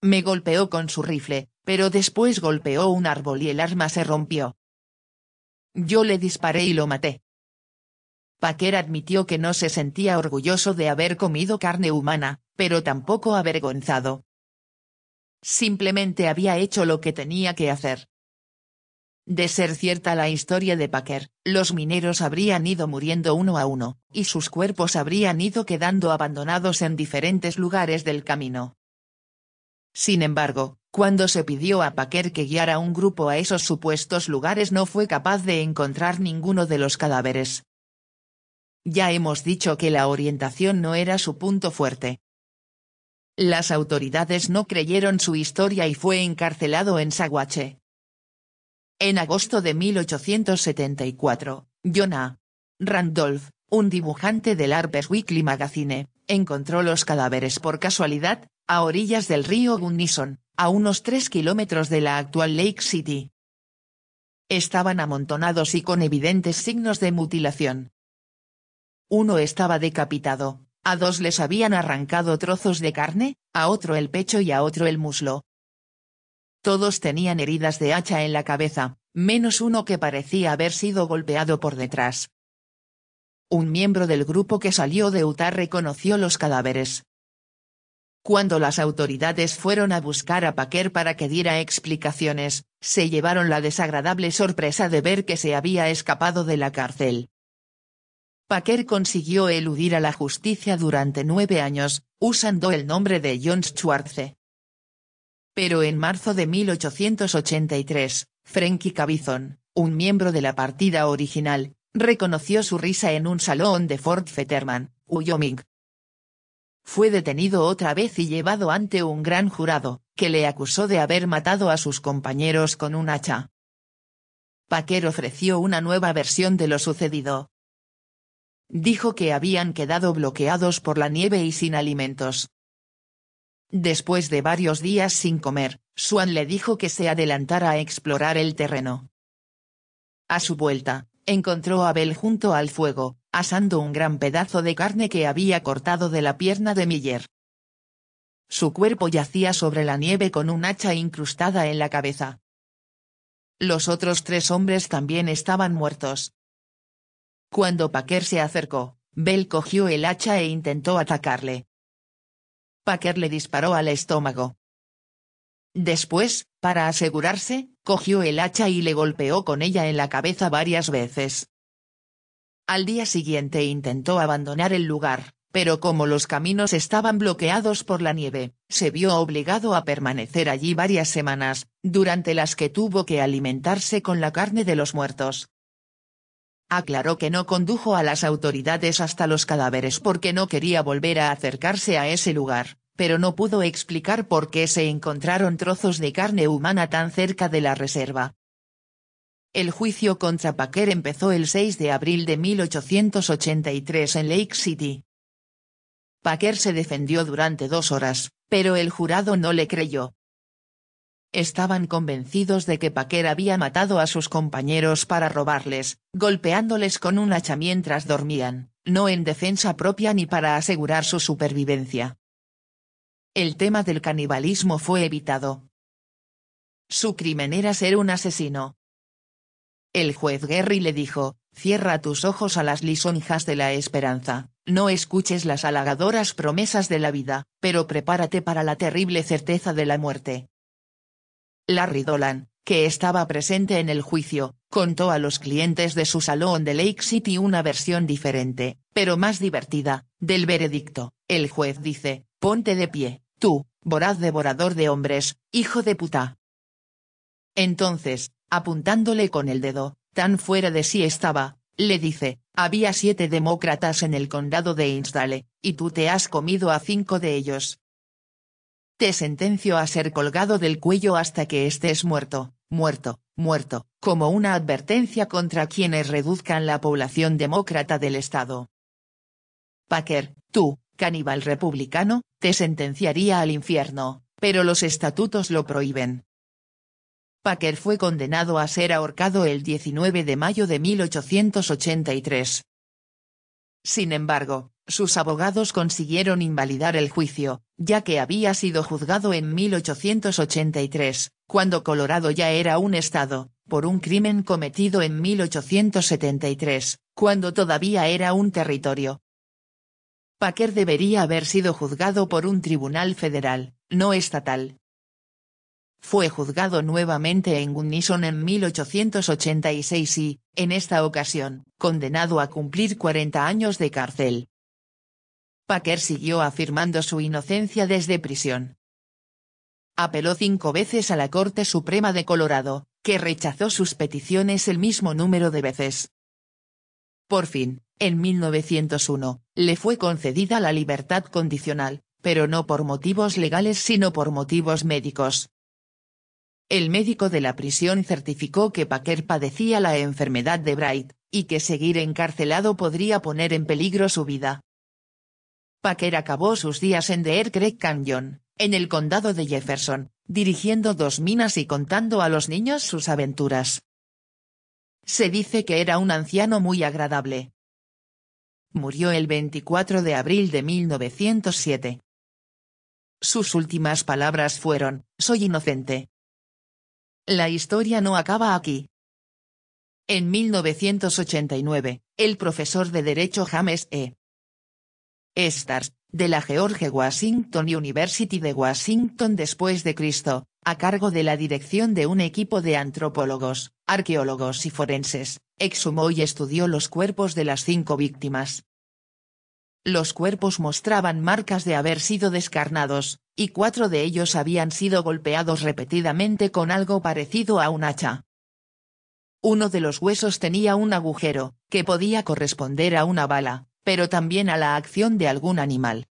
Me golpeó con su rifle, pero después golpeó un árbol y el arma se rompió. Yo le disparé y lo maté. Packer admitió que no se sentía orgulloso de haber comido carne humana, pero tampoco avergonzado. Simplemente había hecho lo que tenía que hacer. De ser cierta la historia de Packer, los mineros habrían ido muriendo uno a uno, y sus cuerpos habrían ido quedando abandonados en diferentes lugares del camino. Sin embargo, cuando se pidió a Packer que guiara un grupo a esos supuestos lugares, no fue capaz de encontrar ninguno de los cadáveres. Ya hemos dicho que la orientación no era su punto fuerte. Las autoridades no creyeron su historia y fue encarcelado en Saguache. En agosto de 1874, John A. Randolph, un dibujante del Harper's Weekly Magazine, encontró los cadáveres por casualidad, a orillas del río Gunnison, a unos 3 kilómetros de la actual Lake City. Estaban amontonados y con evidentes signos de mutilación. Uno estaba decapitado, a 2 les habían arrancado trozos de carne, a otro el pecho y a otro el muslo. Todos tenían heridas de hacha en la cabeza, menos uno que parecía haber sido golpeado por detrás. Un miembro del grupo que salió de Utah reconoció los cadáveres. Cuando las autoridades fueron a buscar a Packer para que diera explicaciones, se llevaron la desagradable sorpresa de ver que se había escapado de la cárcel. Packer consiguió eludir a la justicia durante 9 años, usando el nombre de John Schwartze. Pero en marzo de 1883, Frankie Cabizon, un miembro de la partida original, reconoció su risa en un salón de Fort Fetterman, Wyoming. Fue detenido otra vez y llevado ante un gran jurado, que le acusó de haber matado a sus compañeros con un hacha. Packer ofreció una nueva versión de lo sucedido. Dijo que habían quedado bloqueados por la nieve y sin alimentos. Después de varios días sin comer, Swan le dijo que se adelantara a explorar el terreno. A su vuelta, encontró a Bell junto al fuego, asando un gran pedazo de carne que había cortado de la pierna de Miller. Su cuerpo yacía sobre la nieve con un hacha incrustada en la cabeza. Los otros 3 hombres también estaban muertos. Cuando Packer se acercó, Bell cogió el hacha e intentó atacarle. Packer le disparó al estómago. Después, para asegurarse, cogió el hacha y le golpeó con ella en la cabeza varias veces. Al día siguiente intentó abandonar el lugar, pero como los caminos estaban bloqueados por la nieve, se vio obligado a permanecer allí varias semanas, durante las que tuvo que alimentarse con la carne de los muertos. Aclaró que no condujo a las autoridades hasta los cadáveres porque no quería volver a acercarse a ese lugar, pero no pudo explicar por qué se encontraron trozos de carne humana tan cerca de la reserva. El juicio contra Packer empezó el 6 de abril de 1883 en Lake City. Packer se defendió durante 2 horas, pero el jurado no le creyó. Estaban convencidos de que Packer había matado a sus compañeros para robarles, golpeándoles con un hacha mientras dormían, no en defensa propia ni para asegurar su supervivencia. El tema del canibalismo fue evitado. Su crimen era ser un asesino. El juez Gary le dijo: cierra tus ojos a las lisonjas de la esperanza, no escuches las halagadoras promesas de la vida, pero prepárate para la terrible certeza de la muerte. Larry Dolan, que estaba presente en el juicio, contó a los clientes de su salón de Lake City una versión diferente, pero más divertida, del veredicto. El juez dice: «Ponte de pie, tú, voraz devorador de hombres, hijo de puta». Entonces, apuntándole con el dedo, tan fuera de sí estaba, le dice: «Había 7 demócratas en el condado de Hinsdale, y tú te has comido a 5 de ellos. Te sentencio a ser colgado del cuello hasta que estés muerto, muerto, muerto», como una advertencia contra quienes reduzcan la población demócrata del estado. Packer, tú, caníbal republicano, te sentenciaría al infierno, pero los estatutos lo prohíben. Packer fue condenado a ser ahorcado el 19 de mayo de 1883. Sin embargo, sus abogados consiguieron invalidar el juicio, ya que había sido juzgado en 1883, cuando Colorado ya era un estado, por un crimen cometido en 1873, cuando todavía era un territorio. Packer debería haber sido juzgado por un tribunal federal, no estatal. Fue juzgado nuevamente en Gunnison en 1886 y, en esta ocasión, condenado a cumplir 40 años de cárcel. Packer siguió afirmando su inocencia desde prisión. Apeló 5 veces a la Corte Suprema de Colorado, que rechazó sus peticiones el mismo número de veces. Por fin, en 1901, le fue concedida la libertad condicional, pero no por motivos legales sino por motivos médicos. El médico de la prisión certificó que Packer padecía la enfermedad de Bright, y que seguir encarcelado podría poner en peligro su vida. Packer acabó sus días en Deer Creek Canyon, en el condado de Jefferson, dirigiendo 2 minas y contando a los niños sus aventuras. Se dice que era un anciano muy agradable. Murió el 24 de abril de 1907. Sus últimas palabras fueron: «Soy inocente». La historia no acaba aquí. En 1989, el profesor de Derecho James E. Stars, de la George Washington University de Washington después de Cristo, a cargo de la dirección de un equipo de antropólogos, arqueólogos y forenses, exhumó y estudió los cuerpos de las 5 víctimas. Los cuerpos mostraban marcas de haber sido descarnados, y 4 de ellos habían sido golpeados repetidamente con algo parecido a un hacha. Uno de los huesos tenía un agujero, que podía corresponder a una bala, pero también a la acción de algún animal.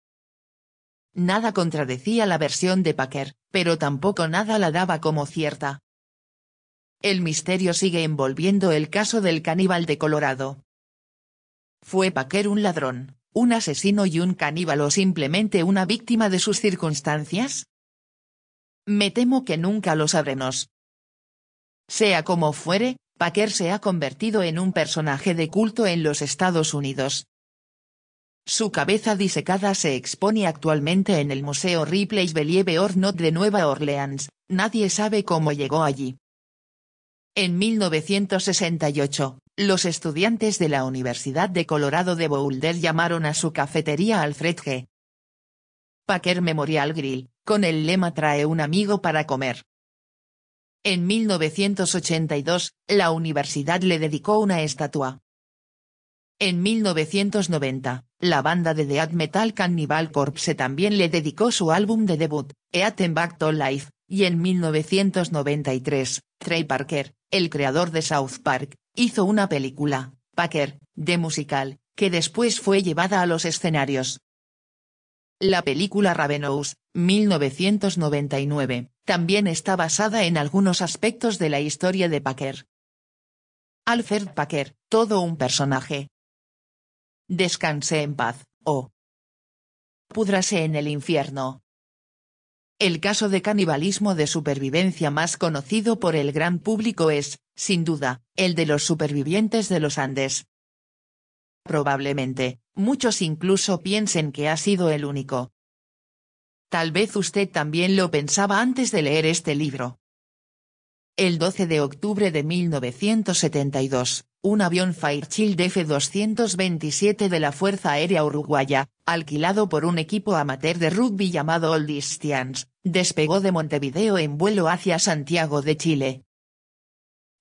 Nada contradecía la versión de Packer, pero tampoco nada la daba como cierta. El misterio sigue envolviendo el caso del caníbal de Colorado. ¿Fue Packer un ladrón, un asesino y un caníbal o simplemente una víctima de sus circunstancias? Me temo que nunca lo sabremos. Sea como fuere, Packer se ha convertido en un personaje de culto en los Estados Unidos. Su cabeza disecada se expone actualmente en el Museo Ripley's Believe or Not de Nueva Orleans. Nadie sabe cómo llegó allí. En 1968, los estudiantes de la Universidad de Colorado de Boulder llamaron a su cafetería Alfred G. Packer Memorial Grill, con el lema «Trae un amigo para comer». En 1982, la universidad le dedicó una estatua. En 1990, la banda de death metal Cannibal Corpse también le dedicó su álbum de debut, Eaten Back to Life, y en 1993, Trey Parker, el creador de South Park, hizo una película, Packer, de musical, que después fue llevada a los escenarios. La película Ravenous, 1999, también está basada en algunos aspectos de la historia de Packer. Alfred Packer, todo un personaje. Descanse en paz, o púdrase en el infierno. El caso de canibalismo de supervivencia más conocido por el gran público es, sin duda, el de los supervivientes de los Andes. Probablemente, muchos incluso piensen que ha sido el único. Tal vez usted también lo pensaba antes de leer este libro. El 12 de octubre de 1972, un avión Fairchild F-227 de la Fuerza Aérea Uruguaya, alquilado por un equipo amateur de rugby llamado Old East Giants, despegó de Montevideo en vuelo hacia Santiago de Chile.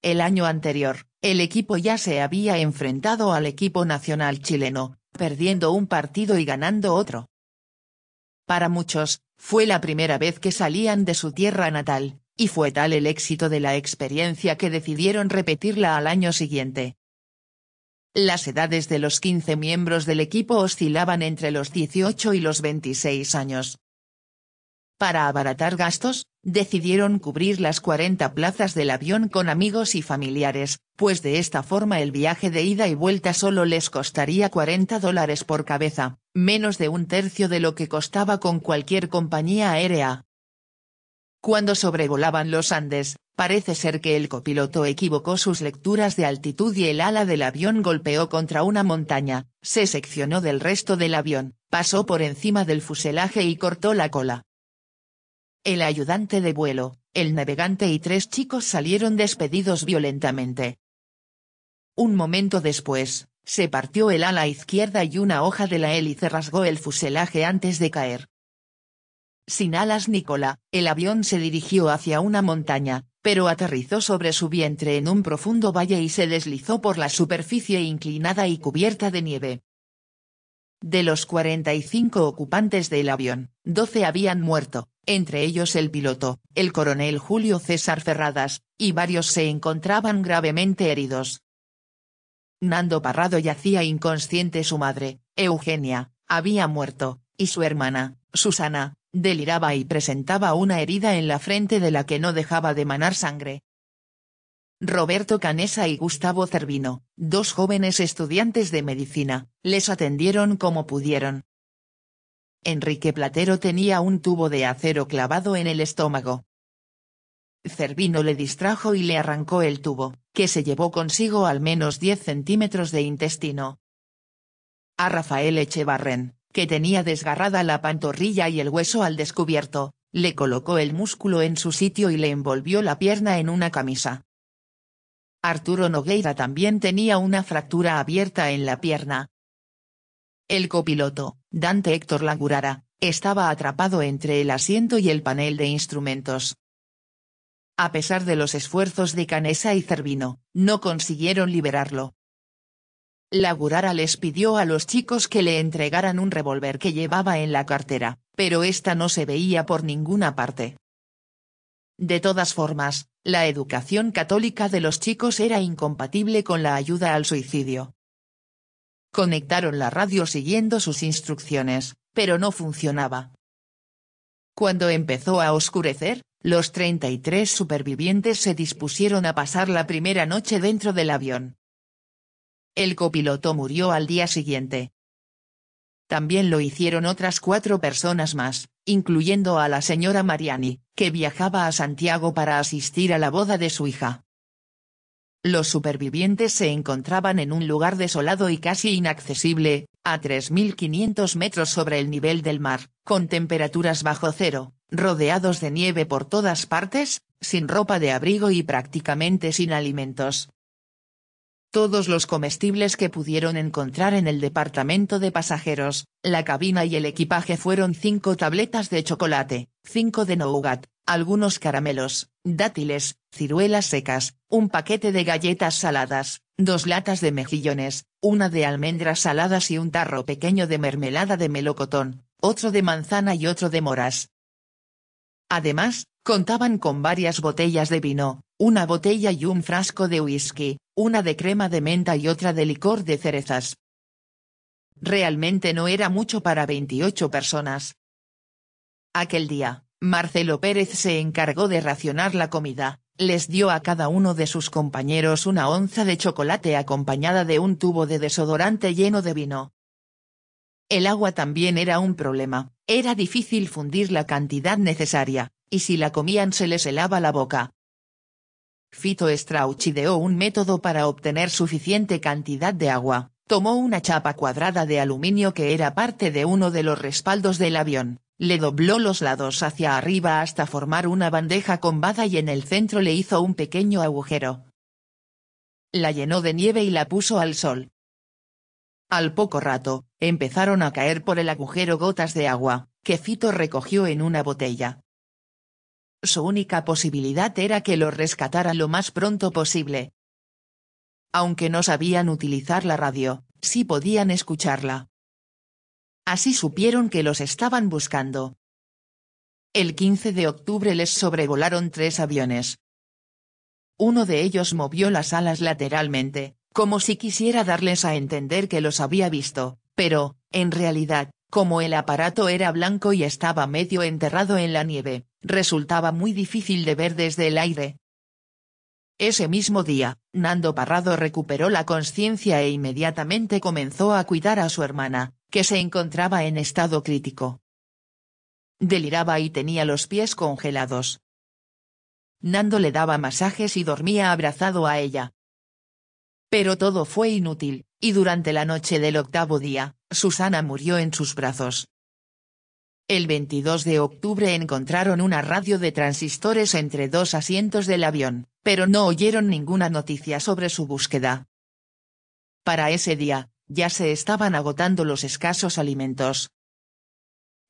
El año anterior, el equipo ya se había enfrentado al equipo nacional chileno, perdiendo un partido y ganando otro. Para muchos, fue la primera vez que salían de su tierra natal, y fue tal el éxito de la experiencia que decidieron repetirla al año siguiente. Las edades de los 15 miembros del equipo oscilaban entre los 18 y los 26 años. Para abaratar gastos, decidieron cubrir las 40 plazas del avión con amigos y familiares, pues de esta forma el viaje de ida y vuelta solo les costaría $40 por cabeza, menos de un tercio de lo que costaba con cualquier compañía aérea. Cuando sobrevolaban los Andes, parece ser que el copiloto equivocó sus lecturas de altitud y el ala del avión golpeó contra una montaña, se seccionó del resto del avión, pasó por encima del fuselaje y cortó la cola. El ayudante de vuelo, el navegante y 3 chicos salieron despedidos violentamente. Un momento después, se partió el ala izquierda y una hoja de la hélice rasgó el fuselaje antes de caer. Sin alas ni cola, el avión se dirigió hacia una montaña, pero aterrizó sobre su vientre en un profundo valle y se deslizó por la superficie inclinada y cubierta de nieve. De los 45 ocupantes del avión, 12 habían muerto, entre ellos el piloto, el coronel Julio César Ferradas, y varios se encontraban gravemente heridos. Nando Parrado yacía inconsciente, su madre, Eugenia, había muerto, y su hermana, Susana, deliraba y presentaba una herida en la frente de la que no dejaba de manar sangre. Roberto Canessa y Gustavo Cervino, 2 jóvenes estudiantes de medicina, les atendieron como pudieron. Enrique Platero tenía un tubo de acero clavado en el estómago. Cervino le distrajo y le arrancó el tubo, que se llevó consigo al menos 10 centímetros de intestino. A Rafael Echevarren, que tenía desgarrada la pantorrilla y el hueso al descubierto, le colocó el músculo en su sitio y le envolvió la pierna en una camisa. Arturo Nogueira también tenía una fractura abierta en la pierna. El copiloto, Dante Héctor Lagurara, estaba atrapado entre el asiento y el panel de instrumentos. A pesar de los esfuerzos de Canessa y Cervino, no consiguieron liberarlo. Lagurara les pidió a los chicos que le entregaran un revólver que llevaba en la cartera, pero esta no se veía por ninguna parte. De todas formas, la educación católica de los chicos era incompatible con la ayuda al suicidio. Conectaron la radio siguiendo sus instrucciones, pero no funcionaba. Cuando empezó a oscurecer, los 33 supervivientes se dispusieron a pasar la primera noche dentro del avión. El copiloto murió al día siguiente. También lo hicieron otras 4 personas más, incluyendo a la señora Mariani, que viajaba a Santiago para asistir a la boda de su hija. Los supervivientes se encontraban en un lugar desolado y casi inaccesible, a 3.500 metros sobre el nivel del mar, con temperaturas bajo cero, rodeados de nieve por todas partes, sin ropa de abrigo y prácticamente sin alimentos. Todos los comestibles que pudieron encontrar en el departamento de pasajeros, la cabina y el equipaje fueron 5 tabletas de chocolate, 5 de nougat, algunos caramelos, dátiles, ciruelas secas, un paquete de galletas saladas, 2 latas de mejillones, una de almendras saladas y un tarro pequeño de mermelada de melocotón, otro de manzana y otro de moras. Además, contaban con varias botellas de vino, una botella y un frasco de whisky, una de crema de menta y otra de licor de cerezas. Realmente no era mucho para 28 personas. Aquel día, Marcelo Pérez se encargó de racionar la comida, les dio a cada uno de sus compañeros una onza de chocolate acompañada de un tubo de desodorante lleno de vino. El agua también era un problema, era difícil fundir la cantidad necesaria, y si la comían se les helaba la boca. Fito Strauch ideó un método para obtener suficiente cantidad de agua, tomó una chapa cuadrada de aluminio que era parte de uno de los respaldos del avión, le dobló los lados hacia arriba hasta formar una bandeja combada y en el centro le hizo un pequeño agujero. La llenó de nieve y la puso al sol. Al poco rato, empezaron a caer por el agujero gotas de agua, que Fito recogió en una botella. Su única posibilidad era que los rescatara lo más pronto posible. Aunque no sabían utilizar la radio, sí podían escucharla. Así supieron que los estaban buscando. El 15 de octubre les sobrevolaron 3 aviones. Uno de ellos movió las alas lateralmente, como si quisiera darles a entender que los había visto, pero, en realidad, como el aparato era blanco y estaba medio enterrado en la nieve, resultaba muy difícil de ver desde el aire. Ese mismo día, Nando Parrado recuperó la conciencia e inmediatamente comenzó a cuidar a su hermana, que se encontraba en estado crítico. Deliraba y tenía los pies congelados. Nando le daba masajes y dormía abrazado a ella. Pero todo fue inútil, y durante la noche del 8º día, Susana murió en sus brazos. El 22 de octubre encontraron una radio de transistores entre 2 asientos del avión, pero no oyeron ninguna noticia sobre su búsqueda. Para ese día, ya se estaban agotando los escasos alimentos.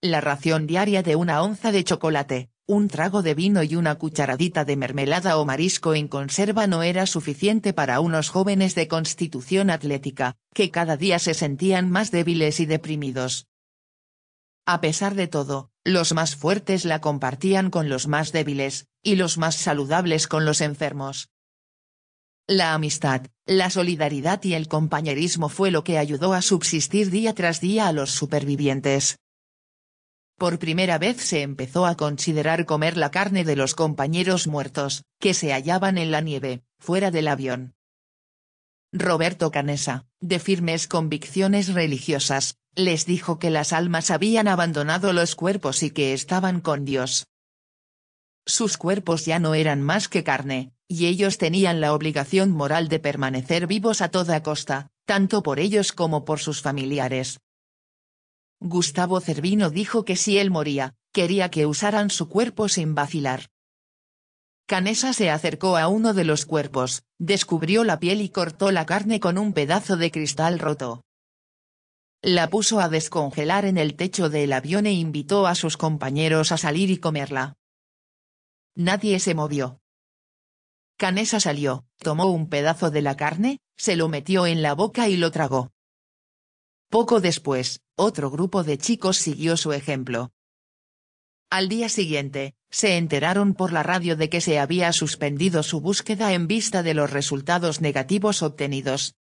La ración diaria de 1 onza de chocolate, un trago de vino y una cucharadita de mermelada o marisco en conserva no era suficiente para unos jóvenes de constitución atlética, que cada día se sentían más débiles y deprimidos. A pesar de todo, los más fuertes la compartían con los más débiles, y los más saludables con los enfermos. La amistad, la solidaridad y el compañerismo fue lo que ayudó a subsistir día tras día a los supervivientes. Por primera vez se empezó a considerar comer la carne de los compañeros muertos, que se hallaban en la nieve, fuera del avión. Roberto Canessa, de firmes convicciones religiosas, les dijo que las almas habían abandonado los cuerpos y que estaban con Dios. Sus cuerpos ya no eran más que carne, y ellos tenían la obligación moral de permanecer vivos a toda costa, tanto por ellos como por sus familiares. Gustavo Cervino dijo que si él moría, quería que usaran su cuerpo sin vacilar. Canessa se acercó a uno de los cuerpos, descubrió la piel y cortó la carne con un pedazo de cristal roto. La puso a descongelar en el techo del avión e invitó a sus compañeros a salir y comerla. Nadie se movió. Canessa salió, tomó un pedazo de la carne, se lo metió en la boca y lo tragó. Poco después, otro grupo de chicos siguió su ejemplo. Al día siguiente, se enteraron por la radio de que se había suspendido su búsqueda en vista de los resultados negativos obtenidos.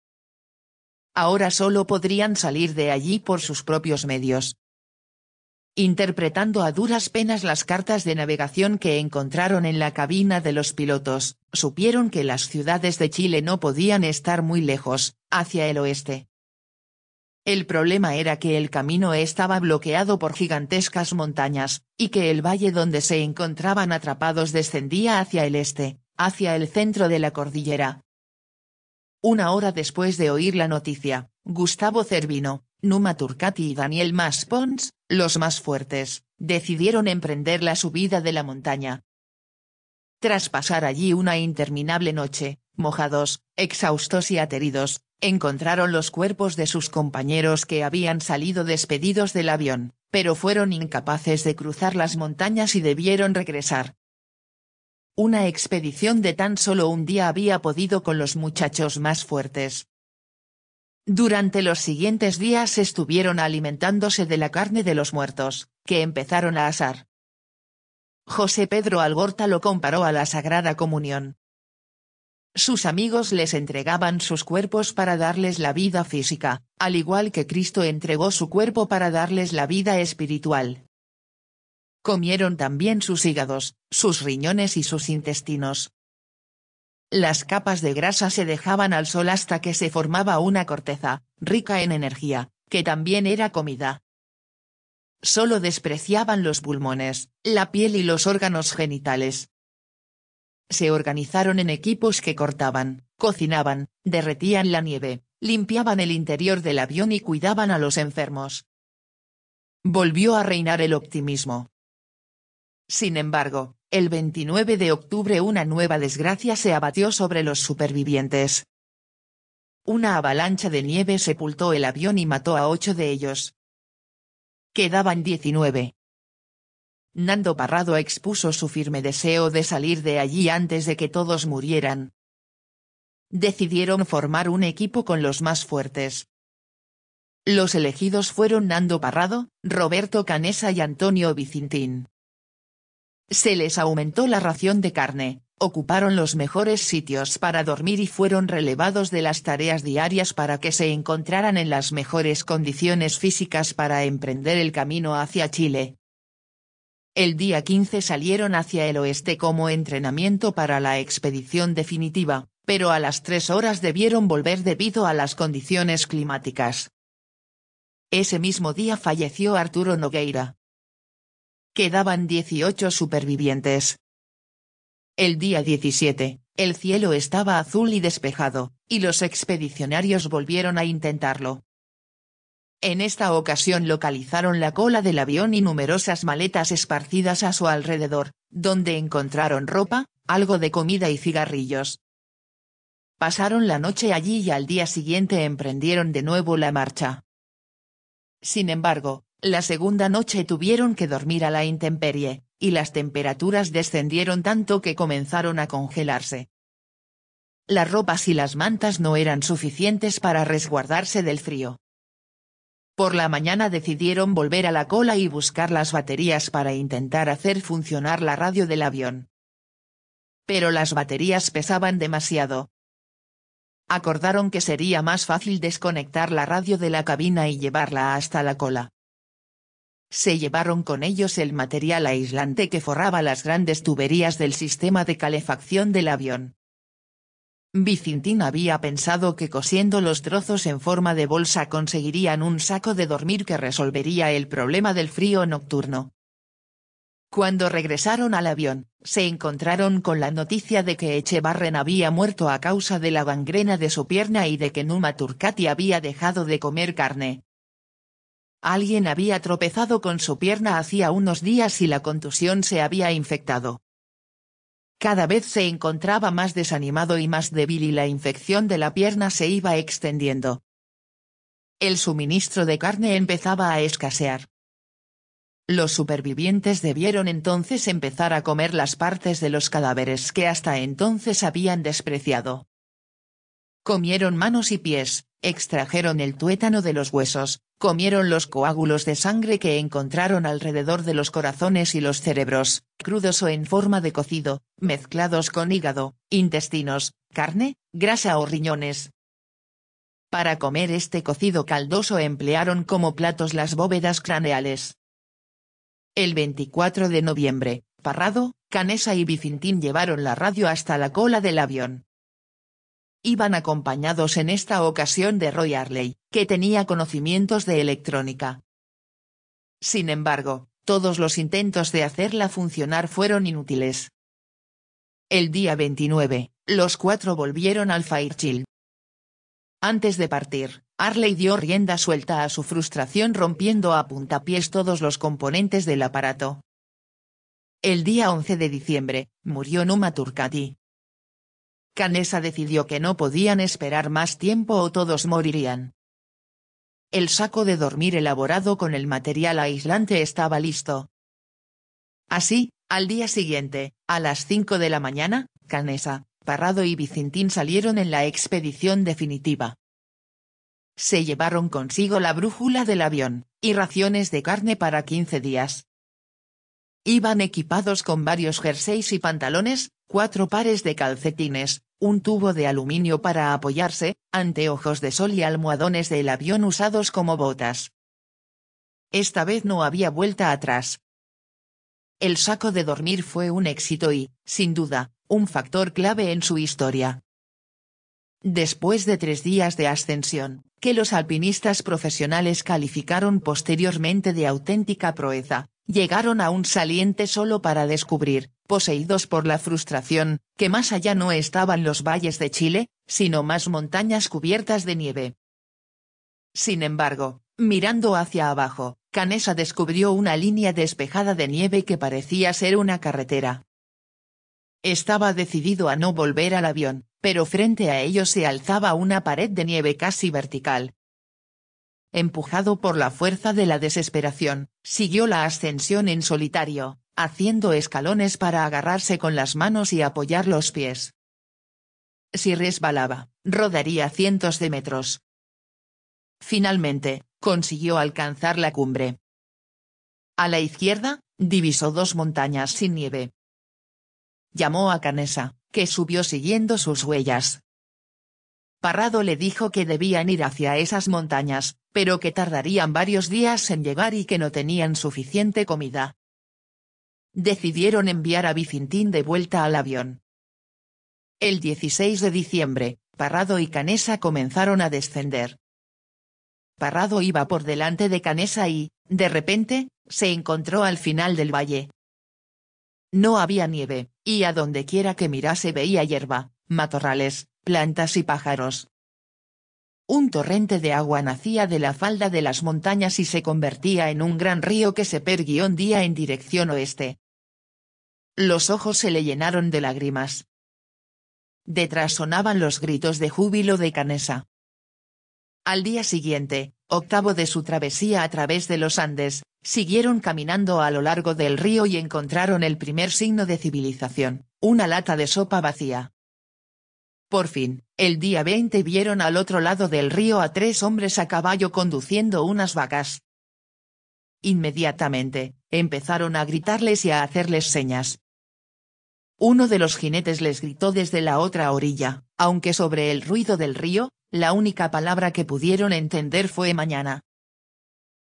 Ahora solo podrían salir de allí por sus propios medios. Interpretando a duras penas las cartas de navegación que encontraron en la cabina de los pilotos, supieron que las ciudades de Chile no podían estar muy lejos, hacia el oeste. El problema era que el camino estaba bloqueado por gigantescas montañas, y que el valle donde se encontraban atrapados descendía hacia el este, hacia el centro de la cordillera. 1 hora después de oír la noticia, Gustavo Cervino, Numa Turcati y Daniel Mas Pons, los más fuertes, decidieron emprender la subida de la montaña. Tras pasar allí una interminable noche, mojados, exhaustos y ateridos, encontraron los cuerpos de sus compañeros que habían salido despedidos del avión, pero fueron incapaces de cruzar las montañas y debieron regresar. Una expedición de tan solo un día había podido con los muchachos más fuertes. Durante los siguientes días estuvieron alimentándose de la carne de los muertos, que empezaron a asar. José Pedro Algorta lo comparó a la Sagrada Comunión. Sus amigos les entregaban sus cuerpos para darles la vida física, al igual que Cristo entregó su cuerpo para darles la vida espiritual. Comieron también sus hígados, sus riñones y sus intestinos. Las capas de grasa se dejaban al sol hasta que se formaba una corteza, rica en energía, que también era comida. Solo despreciaban los pulmones, la piel y los órganos genitales. Se organizaron en equipos que cortaban, cocinaban, derretían la nieve, limpiaban el interior del avión y cuidaban a los enfermos. Volvió a reinar el optimismo. Sin embargo, el 29 de octubre una nueva desgracia se abatió sobre los supervivientes. Una avalancha de nieve sepultó el avión y mató a 8 de ellos. Quedaban 19. Nando Parrado expuso su firme deseo de salir de allí antes de que todos murieran. Decidieron formar un equipo con los más fuertes. Los elegidos fueron Nando Parrado, Roberto Canessa y Antonio Vicintín. Se les aumentó la ración de carne, ocuparon los mejores sitios para dormir y fueron relevados de las tareas diarias para que se encontraran en las mejores condiciones físicas para emprender el camino hacia Chile. El día 15 salieron hacia el oeste como entrenamiento para la expedición definitiva, pero a las 3 horas debieron volver debido a las condiciones climáticas. Ese mismo día falleció Arturo Nogueira. Quedaban 18 supervivientes. El día 17, el cielo estaba azul y despejado, y los expedicionarios volvieron a intentarlo. En esta ocasión localizaron la cola del avión y numerosas maletas esparcidas a su alrededor, donde encontraron ropa, algo de comida y cigarrillos. Pasaron la noche allí y al día siguiente emprendieron de nuevo la marcha. Sin embargo, la segunda noche tuvieron que dormir a la intemperie, y las temperaturas descendieron tanto que comenzaron a congelarse. Las ropas y las mantas no eran suficientes para resguardarse del frío. Por la mañana decidieron volver a la cola y buscar las baterías para intentar hacer funcionar la radio del avión. Pero las baterías pesaban demasiado. Acordaron que sería más fácil desconectar la radio de la cabina y llevarla hasta la cola. Se llevaron con ellos el material aislante que forraba las grandes tuberías del sistema de calefacción del avión. Vicintín había pensado que cosiendo los trozos en forma de bolsa conseguirían un saco de dormir que resolvería el problema del frío nocturno. Cuando regresaron al avión, se encontraron con la noticia de que Echevarren había muerto a causa de la gangrena de su pierna y de que Numa Turcati había dejado de comer carne. Alguien había tropezado con su pierna hacía unos días y la contusión se había infectado. Cada vez se encontraba más desanimado y más débil y la infección de la pierna se iba extendiendo. El suministro de carne empezaba a escasear. Los supervivientes debieron entonces empezar a comer las partes de los cadáveres que hasta entonces habían despreciado. Comieron manos y pies, extrajeron el tuétano de los huesos, comieron los coágulos de sangre que encontraron alrededor de los corazones y los cerebros, crudos o en forma de cocido, mezclados con hígado, intestinos, carne, grasa o riñones. Para comer este cocido caldoso emplearon como platos las bóvedas craneales. El 24 de noviembre, Parrado, Canessa y Vicintín llevaron la radio hasta la cola del avión. Iban acompañados en esta ocasión de Roy Arley, que tenía conocimientos de electrónica. Sin embargo, todos los intentos de hacerla funcionar fueron inútiles. El día 29, los 4 volvieron al Fairchild. Antes de partir, Arley dio rienda suelta a su frustración rompiendo a puntapiés todos los componentes del aparato. El día 11 de diciembre, murió Numa Turcati. Canessa decidió que no podían esperar más tiempo o todos morirían. El saco de dormir elaborado con el material aislante estaba listo. Así, al día siguiente, a las 5 de la mañana, Canessa, Parrado y Vicintín salieron en la expedición definitiva. Se llevaron consigo la brújula del avión, y raciones de carne para 15 días. Iban equipados con varios jerseys y pantalones, 4 pares de calcetines, un tubo de aluminio para apoyarse, anteojos de sol y almohadones del avión usados como botas. Esta vez no había vuelta atrás. El saco de dormir fue un éxito y, sin duda, un factor clave en su historia. Después de 3 días de ascensión, que los alpinistas profesionales calificaron posteriormente de auténtica proeza, llegaron a un saliente solo para descubrir, poseídos por la frustración, que más allá no estaban los valles de Chile, sino más montañas cubiertas de nieve. Sin embargo, mirando hacia abajo, Canessa descubrió una línea despejada de nieve que parecía ser una carretera. Estaba decidido a no volver al avión, pero frente a ellos se alzaba una pared de nieve casi vertical. empujado por la fuerza de la desesperación, siguió la ascensión en solitario, haciendo escalones para agarrarse con las manos y apoyar los pies. Si resbalaba, rodaría cientos de metros. Finalmente, consiguió alcanzar la cumbre. A la izquierda, divisó dos montañas sin nieve. Llamó a Canessa, que subió siguiendo sus huellas. Parrado le dijo que debían ir hacia esas montañas, pero que tardarían varios días en llegar y que no tenían suficiente comida. Decidieron enviar a Vicintín de vuelta al avión. El 16 de diciembre, Parrado y Canessa comenzaron a descender. Parrado iba por delante de Canessa y, de repente, se encontró al final del valle. No había nieve, y a donde quiera que mirase veía hierba, matorrales, plantas y pájaros. Un torrente de agua nacía de la falda de las montañas y se convertía en un gran río que se perguía en dirección oeste. Los ojos se le llenaron de lágrimas. Detrás sonaban los gritos de júbilo de Canessa. Al día siguiente, octavo de su travesía a través de los Andes, siguieron caminando a lo largo del río y encontraron el primer signo de civilización, una lata de sopa vacía. Por fin, el día 20 vieron al otro lado del río a 3 hombres a caballo conduciendo unas vacas. Inmediatamente, empezaron a gritarles y a hacerles señas. Uno de los jinetes les gritó desde la otra orilla, aunque sobre el ruido del río, la única palabra que pudieron entender fue mañana.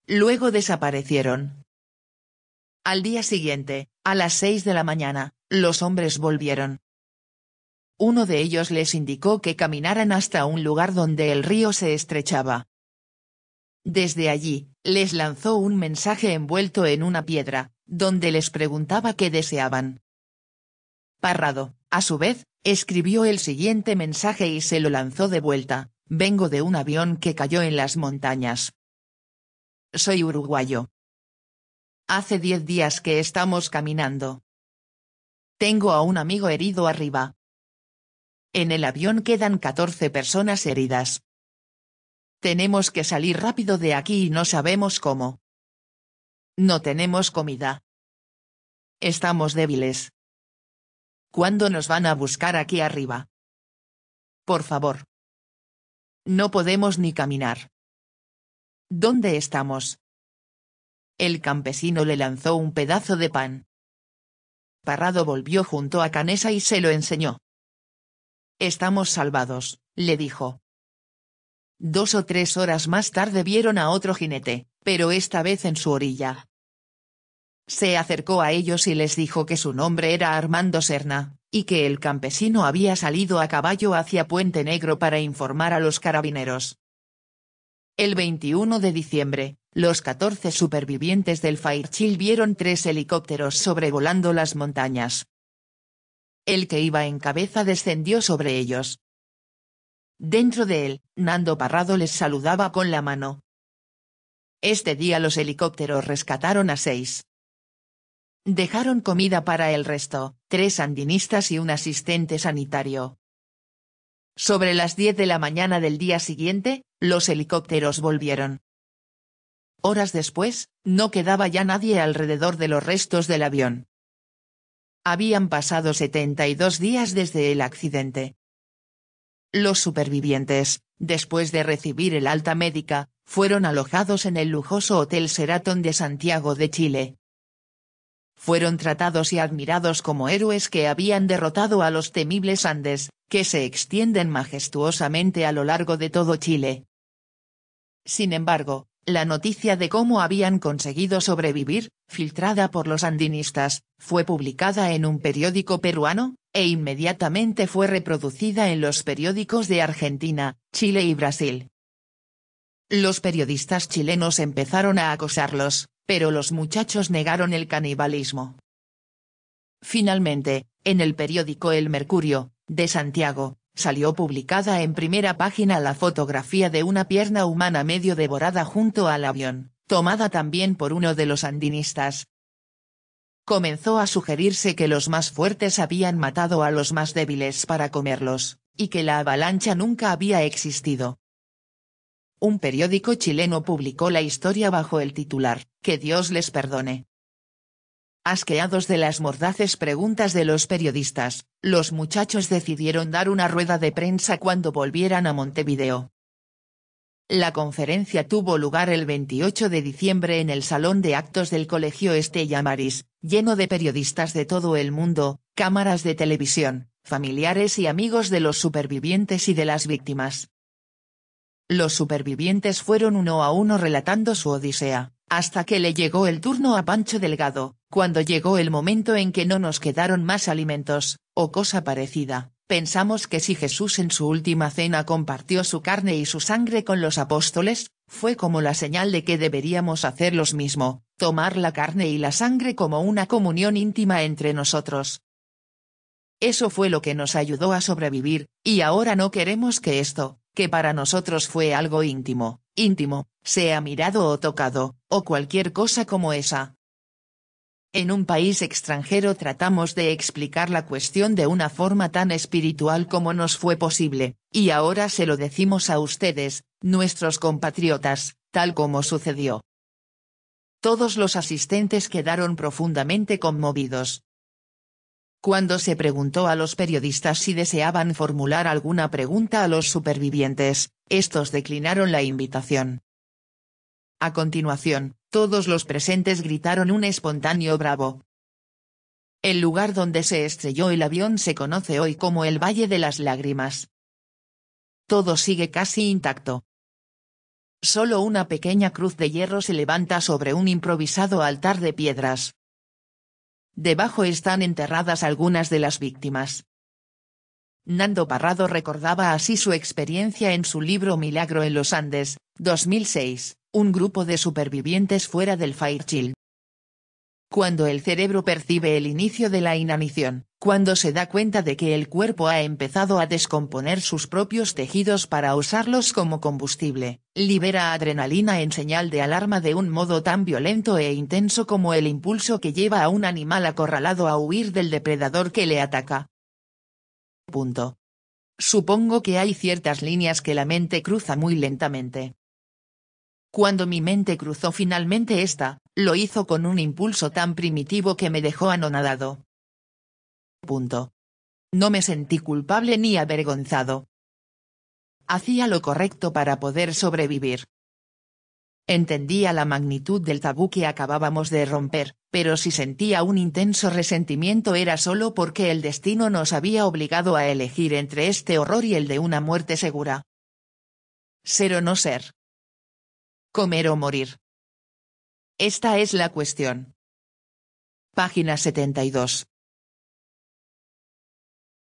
Luego desaparecieron. Al día siguiente, a las 6 de la mañana, los hombres volvieron. Uno de ellos les indicó que caminaran hasta un lugar donde el río se estrechaba. Desde allí, les lanzó un mensaje envuelto en una piedra, donde les preguntaba qué deseaban. Parrado, a su vez, escribió el siguiente mensaje y se lo lanzó de vuelta: vengo de un avión que cayó en las montañas. Soy uruguayo. Hace 10 días que estamos caminando. Tengo a un amigo herido arriba. En el avión quedan 14 personas heridas. Tenemos que salir rápido de aquí y no sabemos cómo. No tenemos comida. Estamos débiles. ¿Cuándo nos van a buscar aquí arriba? Por favor. No podemos ni caminar. ¿Dónde estamos? El campesino le lanzó un pedazo de pan. Parrado volvió junto a Canessa y se lo enseñó. Estamos salvados, le dijo. 2 o 3 horas más tarde vieron a otro jinete, pero esta vez en su orilla. Se acercó a ellos y les dijo que su nombre era Armando Serna, y que el campesino había salido a caballo hacia Puente Negro para informar a los carabineros. El 21 de diciembre, los 14 supervivientes del Fairchild vieron 3 helicópteros sobrevolando las montañas. El que iba en cabeza descendió sobre ellos. Dentro de él, Nando Parrado les saludaba con la mano. Este día los helicópteros rescataron a 6. Dejaron comida para el resto, 3 sandinistas y un asistente sanitario. Sobre las 10 de la mañana del día siguiente, los helicópteros volvieron. Horas después, no quedaba ya nadie alrededor de los restos del avión. Habían pasado 72 días desde el accidente. Los supervivientes, después de recibir el alta médica, fueron alojados en el lujoso Hotel Sheraton de Santiago de Chile. Fueron tratados y admirados como héroes que habían derrotado a los temibles Andes, que se extienden majestuosamente a lo largo de todo Chile. Sin embargo, la noticia de cómo habían conseguido sobrevivir, filtrada por los andinistas, fue publicada en un periódico peruano, e inmediatamente fue reproducida en los periódicos de Argentina, Chile y Brasil. Los periodistas chilenos empezaron a acosarlos, pero los muchachos negaron el canibalismo. Finalmente, en el periódico El Mercurio, de Santiago, salió publicada en primera página la fotografía de una pierna humana medio devorada junto al avión, tomada también por uno de los andinistas. Comenzó a sugerirse que los más fuertes habían matado a los más débiles para comerlos, y que la avalancha nunca había existido. un periódico chileno publicó la historia bajo el titular, "Que Dios les perdone". Asqueados de las mordaces preguntas de los periodistas, los muchachos decidieron dar una rueda de prensa cuando volvieran a Montevideo. La conferencia tuvo lugar el 28 de diciembre en el Salón de Actos del Colegio Estella Maris, lleno de periodistas de todo el mundo, cámaras de televisión, familiares y amigos de los supervivientes y de las víctimas. Los supervivientes fueron uno a uno relatando su odisea, hasta que le llegó el turno a Pancho Delgado, cuando llegó el momento en que no nos quedaron más alimentos, o cosa parecida. Pensamos que si Jesús en su última cena compartió su carne y su sangre con los apóstoles, fue como la señal de que deberíamos hacer lo mismo, tomar la carne y la sangre como una comunión íntima entre nosotros. Eso fue lo que nos ayudó a sobrevivir, y ahora no queremos que esto, que para nosotros fue algo íntimo, sea mirado o tocado, o cualquier cosa como esa. En un país extranjero tratamos de explicar la cuestión de una forma tan espiritual como nos fue posible, y ahora se lo decimos a ustedes, nuestros compatriotas, tal como sucedió. Todos los asistentes quedaron profundamente conmovidos. Cuando se preguntó a los periodistas si deseaban formular alguna pregunta a los supervivientes, estos declinaron la invitación. A continuación, todos los presentes gritaron un espontáneo bravo. El lugar donde se estrelló el avión se conoce hoy como el Valle de las Lágrimas. Todo sigue casi intacto. Solo una pequeña cruz de hierro se levanta sobre un improvisado altar de piedras. Debajo están enterradas algunas de las víctimas. Nando Parrado recordaba así su experiencia en su libro Milagro en los Andes, 2006, un grupo de supervivientes fuera del Fairchild. Cuando el cerebro percibe el inicio de la inanición, cuando se da cuenta de que el cuerpo ha empezado a descomponer sus propios tejidos para usarlos como combustible, libera adrenalina en señal de alarma de un modo tan violento e intenso como el impulso que lleva a un animal acorralado a huir del depredador que le ataca. Supongo que hay ciertas líneas que la mente cruza muy lentamente. Cuando mi mente cruzó finalmente esta, lo hizo con un impulso tan primitivo que me dejó anonadado. No me sentí culpable ni avergonzado. Hacía lo correcto para poder sobrevivir. Entendía la magnitud del tabú que acabábamos de romper, pero si sentía un intenso resentimiento era solo porque el destino nos había obligado a elegir entre este horror y el de una muerte segura. Ser o no ser. Comer o morir. Esta es la cuestión. Página 72.